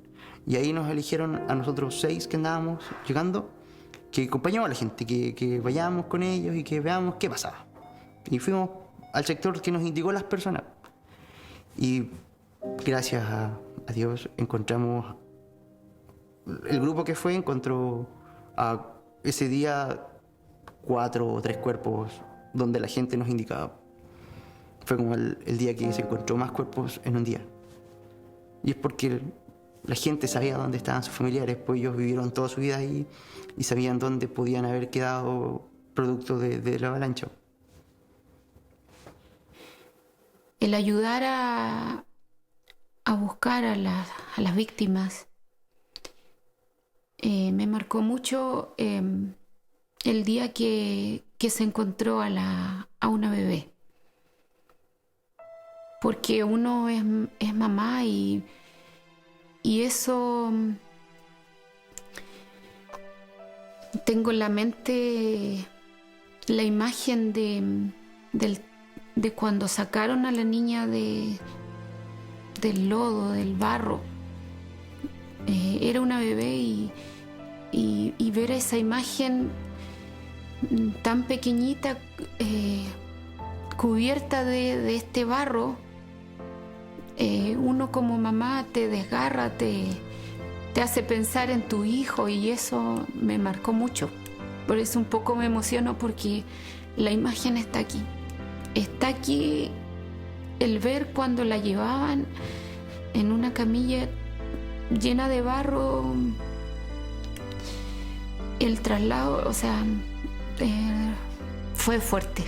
Y ahí nos eligieron a nosotros 6 que andábamos llegando, que acompañamos a la gente, que vayamos con ellos y que veamos qué pasaba. Y fuimos al sector que nos indicó las personas. Y gracias a Dios encontramos, el grupo que fue encontró ese día 4 o 3 cuerpos donde la gente nos indicaba. Fue como el día que se encontró más cuerpos en un día. Y es porque la gente sabía dónde estaban sus familiares, pues ellos vivieron toda su vida ahí y sabían dónde podían haber quedado producto de la avalancha. El ayudar a buscar a las víctimas me marcó mucho el día que se encontró a una bebé. Porque uno es mamá y eso tengo en la mente la imagen de cuando sacaron a la niña del lodo, del barro. Era una bebé y ver esa imagen tan pequeñita, cubierta de este barro, uno como mamá te desgarra, te hace pensar en tu hijo, y eso me marcó mucho. Por eso un poco me emociono, porque la imagen está aquí. Está aquí el ver cuando la llevaban en una camilla llena de barro, el traslado, o sea, fue fuerte.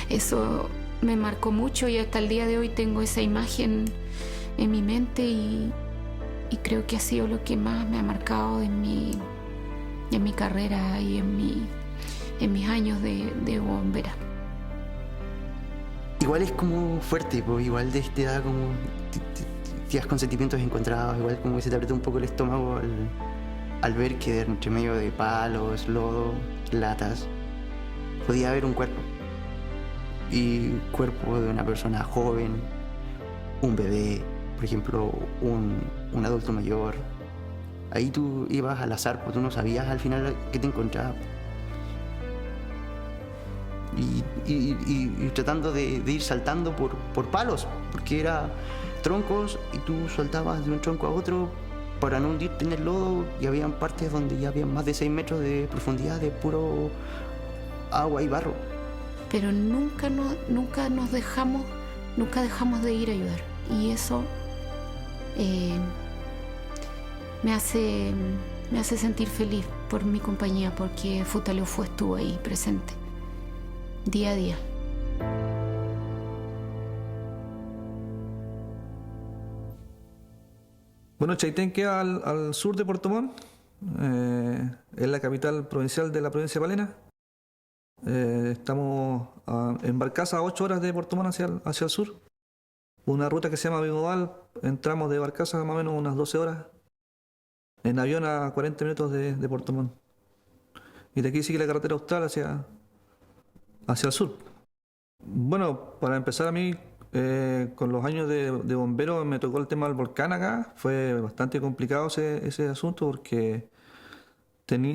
Eso me marcó mucho, y hasta el día de hoy tengo esa imagen en mi mente, y creo que ha sido lo que más me ha marcado en mi carrera y en mis años de bombera. igual es como fuerte, pues igual te da como... Te das con sentimientos encontrados, igual como que se te aprieta un poco el estómago al ver que entre medio de palos, lodo, latas, podía haber un cuerpo. Y un cuerpo de una persona joven, un bebé, por ejemplo, un adulto mayor. Ahí tú ibas al azar, pues tú no sabías al final qué te encontrabas. Y tratando de ir saltando por palos, porque era troncos y tú saltabas de un tronco a otro para no hundirte en el lodo, y habían partes donde ya había más de 6 metros de profundidad de puro agua y barro. Pero nunca dejamos de ir a ayudar, y eso me hace sentir feliz por mi compañía, porque Futaleufú estuvo ahí presente día a día. Bueno, Chaitén queda al sur de Puerto Montt, es la capital provincial de la provincia de Palena. Estamos en barcaza a 8 horas de Puerto Montt hacia el sur. Una ruta que se llama Bimodal, entramos de barcaza más o menos unas 12 horas. En avión a 40 minutos de Puerto Montt. Y de aquí sigue la carretera austral hacia el sur. Bueno, para empezar a mí, con los años de bombero me tocó el tema del volcán acá. Fue bastante complicado ese asunto porque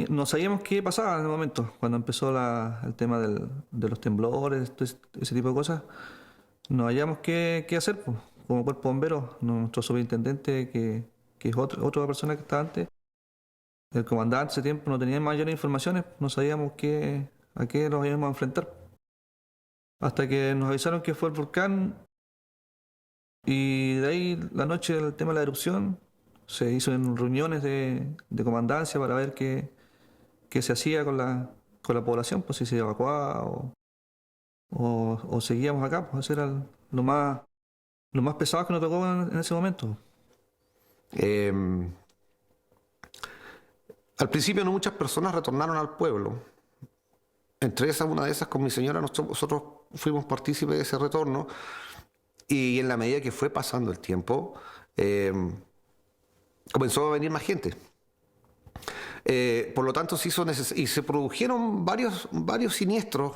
no sabíamos qué pasaba en el momento. Cuando empezó el tema de los temblores, ese tipo de cosas, no habíamos qué hacer, pues. Como cuerpo bombero, nuestro superintendente, que es otra persona que estaba antes, el comandante ese tiempo, no tenía mayores informaciones, no sabíamos a qué nos íbamos a enfrentar. Hasta que nos avisaron que fue el volcán, y de ahí la noche del tema de la erupción se hizo en reuniones de comandancia para ver qué se hacía con la población, pues si se evacuaba o seguíamos acá, pues eso era lo más pesado que nos tocó en ese momento. Al principio no muchas personas retornaron al pueblo. Entre esas, una de esas, con mi señora, nosotros fuimos partícipes de ese retorno, y en la medida que fue pasando el tiempo, comenzó a venir más gente. Por lo tanto, se hizo y se produjeron varios siniestros,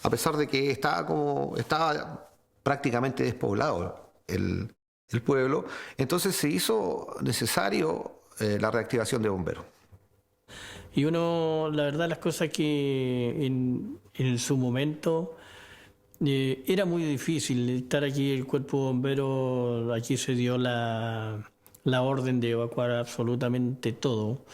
a pesar de que estaba prácticamente despoblado el pueblo. Entonces se hizo necesario la reactivación de bomberos. Y la verdad, las cosas que en su momento era muy difícil estar aquí, el cuerpo bombero, aquí se dio la orden de evacuar absolutamente todo,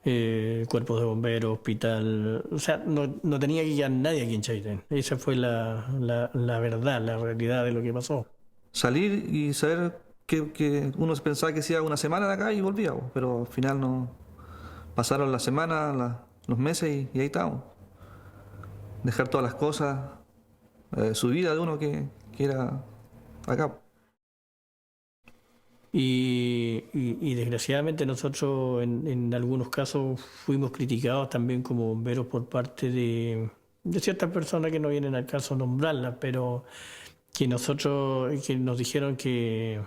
cuerpos de bomberos, hospital, o sea, no tenía que ir nadie aquí en Chaitén. Esa fue la verdad, la realidad de lo que pasó. Salir y saber que uno pensaba que se iba una semana de acá y volvía, pero al final no. Pasaron las semanas, los meses y ahí estábamos. Dejar todas las cosas, su vida de uno que era acá. Y desgraciadamente nosotros en algunos casos fuimos criticados también como bomberos por parte de ciertas personas que no vienen al caso nombrarlas, pero que nos dijeron que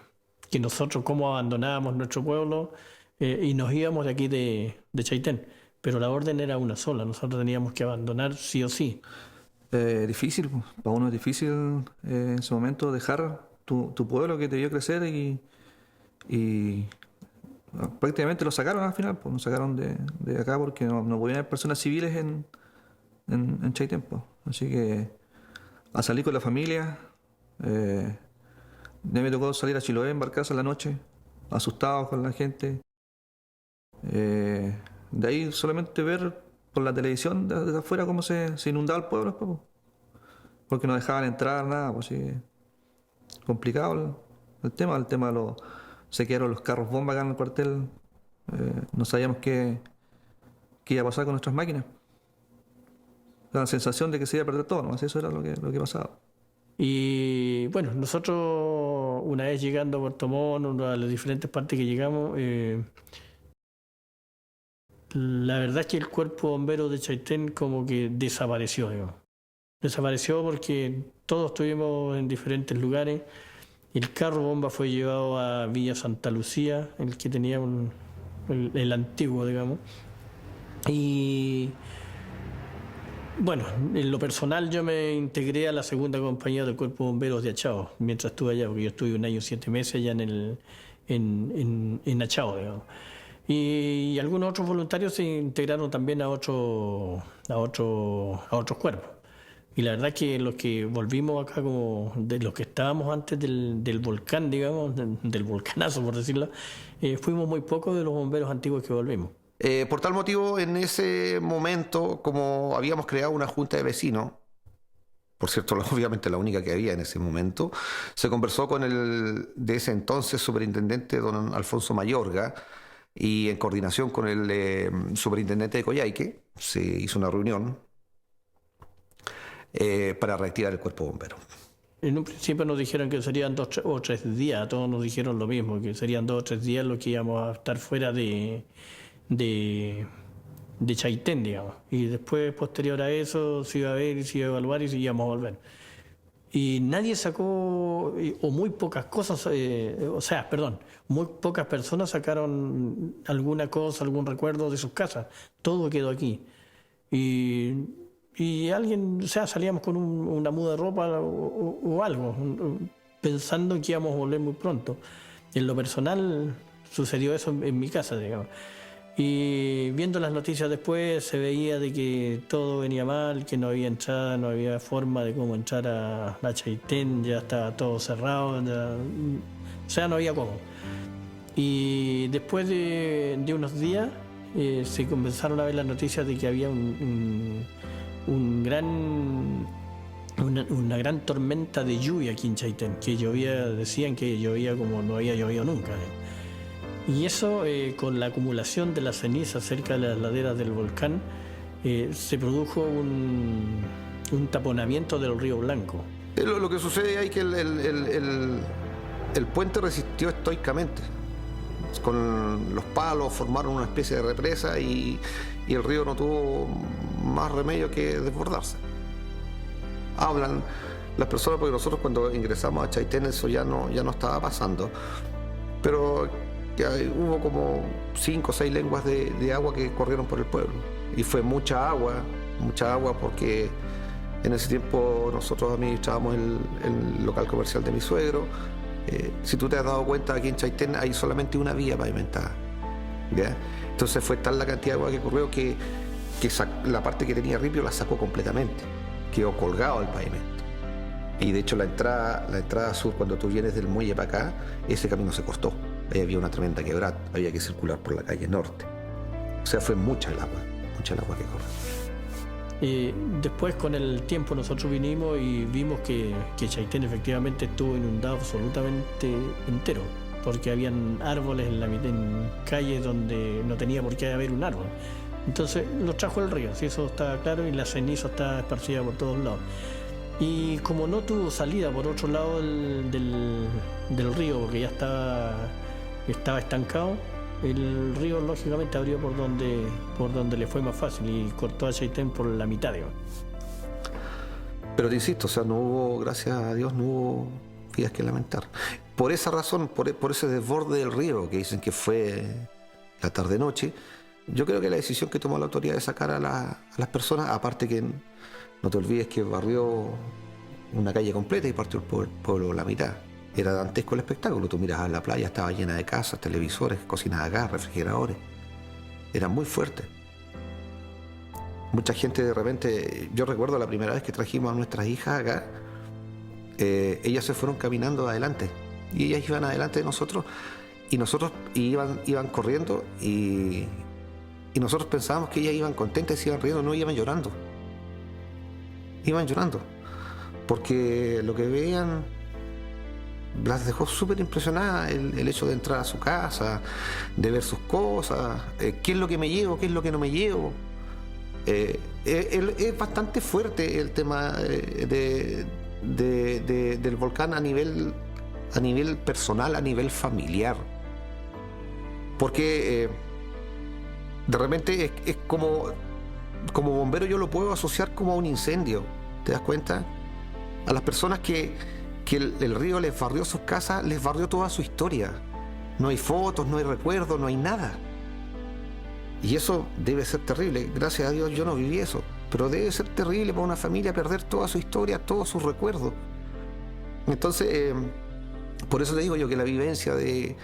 nosotros cómo abandonábamos nuestro pueblo, y nos íbamos de aquí de Chaitén, pero la orden era una sola, nosotros teníamos que abandonar sí o sí. Difícil, para uno es difícil en ese momento dejar tu pueblo que te vio crecer y prácticamente lo sacaron al final, pues nos sacaron de acá porque no podían haber personas civiles en Chaitén, pues. Así que a salir con la familia, me tocó salir a Chiloé en barcaza en la noche, asustados con la gente. De ahí solamente ver por la televisión desde afuera cómo se inundaba el pueblo después, porque no dejaban entrar nada, pues sí, complicado el tema se quedaron los carros bomba acá en el cuartel, no sabíamos qué iba a pasar con nuestras máquinas, la sensación de que se iba a perder todo, ¿no? Eso era lo que pasaba. Y bueno, nosotros una vez llegando a Puerto Montt, a las diferentes partes que llegamos, la verdad es que el cuerpo bombero de Chaitén como que desapareció, digamos. Desapareció porque todos estuvimos en diferentes lugares. El carro bomba fue llevado a Villa Santa Lucía, el que tenía el antiguo, digamos. Y bueno, en lo personal yo me integré a la segunda compañía del Cuerpo de Bomberos de Achao, mientras estuve allá, porque yo estuve 1 año y 7 meses allá en Achao, digamos. Y algunos otros voluntarios se integraron también a otros cuerpos. Y la verdad que los que volvimos acá, como de los que estábamos antes del volcán, digamos, del volcanazo, por decirlo, fuimos muy pocos de los bomberos antiguos que volvimos. Por tal motivo, en ese momento, como habíamos creado una junta de vecinos, por cierto, obviamente la única que había en ese momento, se conversó con el de ese entonces superintendente, don Alfonso Mayorga, y en coordinación con el superintendente de Coyhaique, se hizo una reunión para reactivar el cuerpo bombero. En un principio nos dijeron que serían 2 o 3 días, todos nos dijeron lo mismo, que serían 2 o 3 días lo que íbamos a estar fuera de Chaitén, digamos. Y después, posterior a eso, se iba a ver y se iba a evaluar y íbamos a volver. Y nadie sacó, o muy pocas cosas, muy pocas personas sacaron alguna cosa, algún recuerdo de sus casas. Todo quedó aquí. Y alguien, salíamos con una muda de ropa o algo, pensando que íbamos a volver muy pronto. En lo personal sucedió eso en mi casa, digamos. Y viendo las noticias después se veía de que todo venía mal, que no había entrada, no había forma de cómo entrar a Chaitén, ya estaba todo cerrado, no había cómo. Y después de unos días se comenzaron a ver las noticias de que había una gran tormenta de lluvia aquí en Chaitén, que llovía, decían que llovía como no había llovido nunca. Y eso, con la acumulación de la ceniza cerca de las laderas del volcán, se produjo un taponamiento del río Blanco. Lo que sucede ahí es que el puente resistió estoicamente. Con los palos formaron una especie de represa y el río no tuvo más remedio que desbordarse. Hablan las personas, porque nosotros cuando ingresamos a Chaitén eso ya no estaba pasando, pero hubo como 5 o 6 lenguas de agua que corrieron por el pueblo. Y fue mucha agua porque en ese tiempo nosotros administrábamos el local comercial de mi suegro. Si tú te has dado cuenta, aquí en Chaitén hay solamente una vía pavimentada, ¿ya? Entonces fue tal la cantidad de agua que corrió que la parte que tenía ripio la sacó completamente, quedó colgado al pavimento. Y de hecho la entrada sur, cuando tú vienes del muelle para acá, ese camino se cortó. Ahí había una tremenda quebrada, había que circular por la calle norte. O sea, fue mucha el agua que corrió. Después, con el tiempo, nosotros vinimos y vimos que Chaitén efectivamente estuvo inundado absolutamente entero, porque habían árboles en calles donde no tenía por qué haber un árbol. Entonces los trajo el río, si eso está claro, y la ceniza está esparcida por todos lados. Y como no tuvo salida por otro lado del río, porque ya estaba estancado, el río lógicamente abrió por donde le fue más fácil y cortó a Chaitén por la mitad, digamos. Pero te insisto, no hubo, gracias a Dios, no hubo vidas que lamentar. Por esa razón, por ese desborde del río que dicen que fue la tarde-noche, yo creo que la decisión que tomó la autoridad de sacar a las personas, aparte que no te olvides que barrió una calle completa y partió el pueblo la mitad. Era dantesco el espectáculo. Tú miras a la playa, estaba llena de casas, televisores, cocinas de gas, refrigeradores. Era muy fuerte. Mucha gente de repente... Yo recuerdo la primera vez que trajimos a nuestras hijas acá, ellas se fueron caminando adelante. Y ellas iban adelante de nosotros y iban corriendo y nosotros pensábamos que ellas iban contentas y se iban riendo. No, iban llorando. Iban llorando. Porque lo que veían las dejó súper impresionadas, el hecho de entrar a su casa, de ver sus cosas, qué es lo que me llevo, qué es lo que no me llevo. Es bastante fuerte el tema del volcán a nivel personal, a nivel familiar. Porque de repente es como bombero yo lo puedo asociar como a un incendio. ¿te das cuenta? A las personas que el río les barrió sus casas, les barrió toda su historia. No hay fotos, no hay recuerdos, no hay nada. Y eso debe ser terrible. Gracias a Dios yo no viví eso. Pero debe ser terrible para una familia perder toda su historia, todos sus recuerdos. Entonces, por eso te digo yo que la vivencia de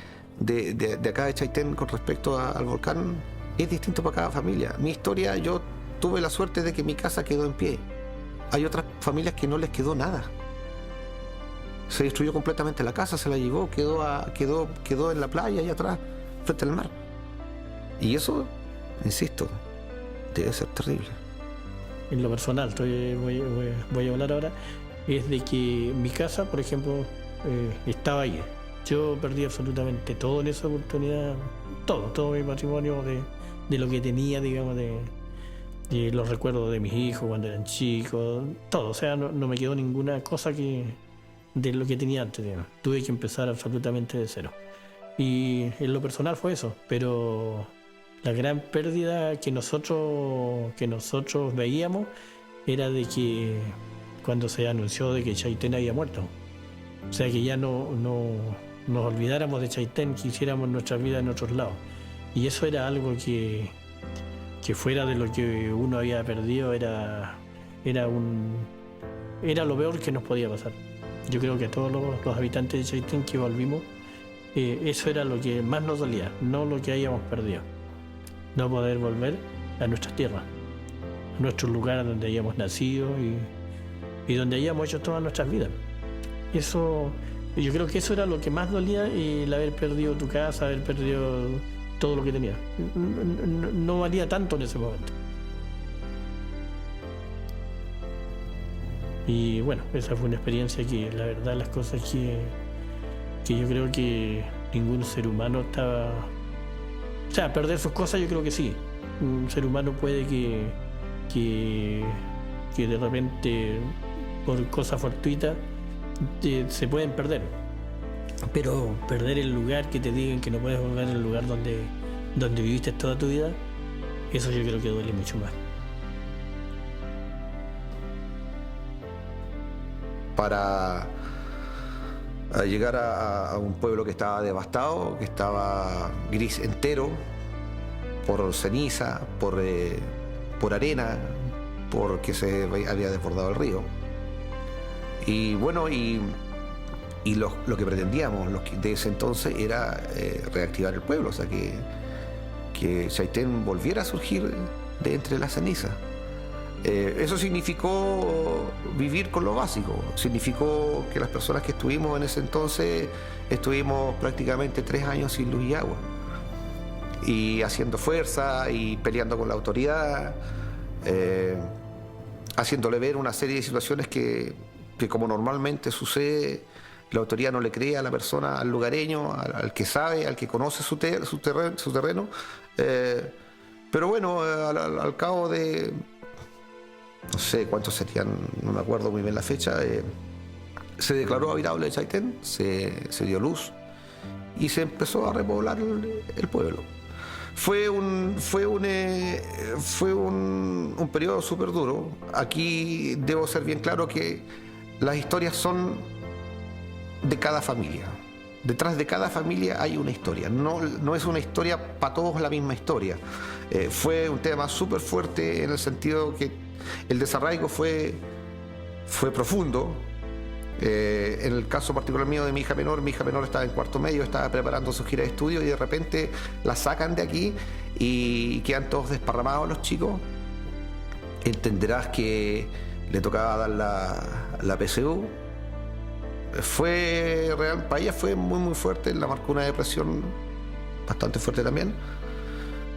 acá de Chaitén con respecto al volcán es distinto para cada familia. Mi historia, yo tuve la suerte de que mi casa quedó en pie. Hay otras familias que no les quedó nada. Se destruyó completamente la casa, se la llevó, quedó en la playa allá atrás, frente al mar. Y eso, insisto, debe ser terrible. En lo personal, voy a hablar ahora, es de que mi casa, por ejemplo, estaba ahí. Yo perdí absolutamente todo en esa oportunidad, todo mi patrimonio de lo que tenía, digamos, de los recuerdos de mis hijos cuando eran chicos, todo. O sea, no me quedó ninguna cosa de lo que tenía antes, digamos. Tuve que empezar absolutamente de cero. Y en lo personal fue eso, pero la gran pérdida que nosotros veíamos era de que cuando se anunció de que Chaitén había muerto. O sea, que ya no nos olvidáramos de Chaitén, que hiciéramos nuestra vida en otros lados. Y eso era algo que fuera de lo que uno había perdido, era lo peor que nos podía pasar. Yo creo que a todos los habitantes de Chaitén que volvimos, eso era lo que más nos dolía, no lo que habíamos perdido. No poder volver a nuestra tierra, a nuestros lugares donde habíamos nacido y donde habíamos hecho todas nuestras vidas. Eso, yo creo que eso era lo que más dolía, el haber perdido tu casa, haber perdido todo lo que tenías. No valía tanto en ese momento. Y bueno, esa fue una experiencia que la verdad las cosas que yo creo que ningún ser humano estaba... O sea, perder sus cosas yo creo que sí. Un ser humano puede que de repente por cosas fortuitas se pueden perder. Pero perder el lugar, que te digan que no puedes volver al lugar donde viviste toda tu vida, eso yo creo que duele mucho más. Para llegar a un pueblo que estaba devastado, que estaba gris entero, por ceniza, por arena, porque se había desbordado el río. Y bueno, y lo que pretendíamos de ese entonces era reactivar el pueblo, o sea, que Chaitén volviera a surgir de entre las cenizas. Eso significó vivir con lo básico, significó que las personas que estuvimos en ese entonces estuvimos prácticamente 3 años sin luz y agua, y haciendo fuerza y peleando con la autoridad, haciéndole ver una serie de situaciones que como normalmente sucede, la autoridad no le cree a la persona, al lugareño, al que sabe, al que conoce su terreno. Pero bueno, al cabo de... no sé cuántos serían, no me acuerdo muy bien la fecha, se declaró habitable Chaitén, se dio luz y se empezó a repoblar el pueblo. Fue un periodo súper duro. Aquí debo ser bien claro que las historias son de cada familia. Detrás de cada familia hay una historia. No es una historia para todos la misma historia. Fue un tema súper fuerte en el sentido que el desarraigo fue profundo. En el caso particular mío de mi hija menor estaba en cuarto medio, estaba preparando su gira de estudio y de repente la sacan de aquí y quedan todos desparramados los chicos. Entenderás que le tocaba dar la PSU. Para ella fue muy muy fuerte, la marcó una depresión bastante fuerte también.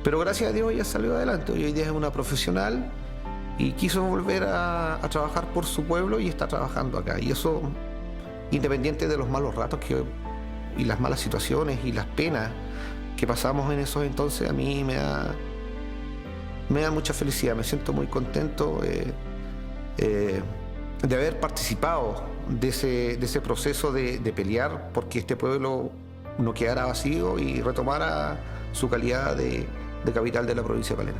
Pero gracias a Dios ella salió adelante. Hoy día es una profesional y quiso volver a trabajar por su pueblo y está trabajando acá. Y eso, independiente de los malos ratos y las malas situaciones y las penas que pasamos en esos entonces, a mí me da mucha felicidad. Me siento muy contento de haber participado de ese proceso de pelear porque este pueblo no quedara vacío y retomara su calidad de capital de la provincia de Palena.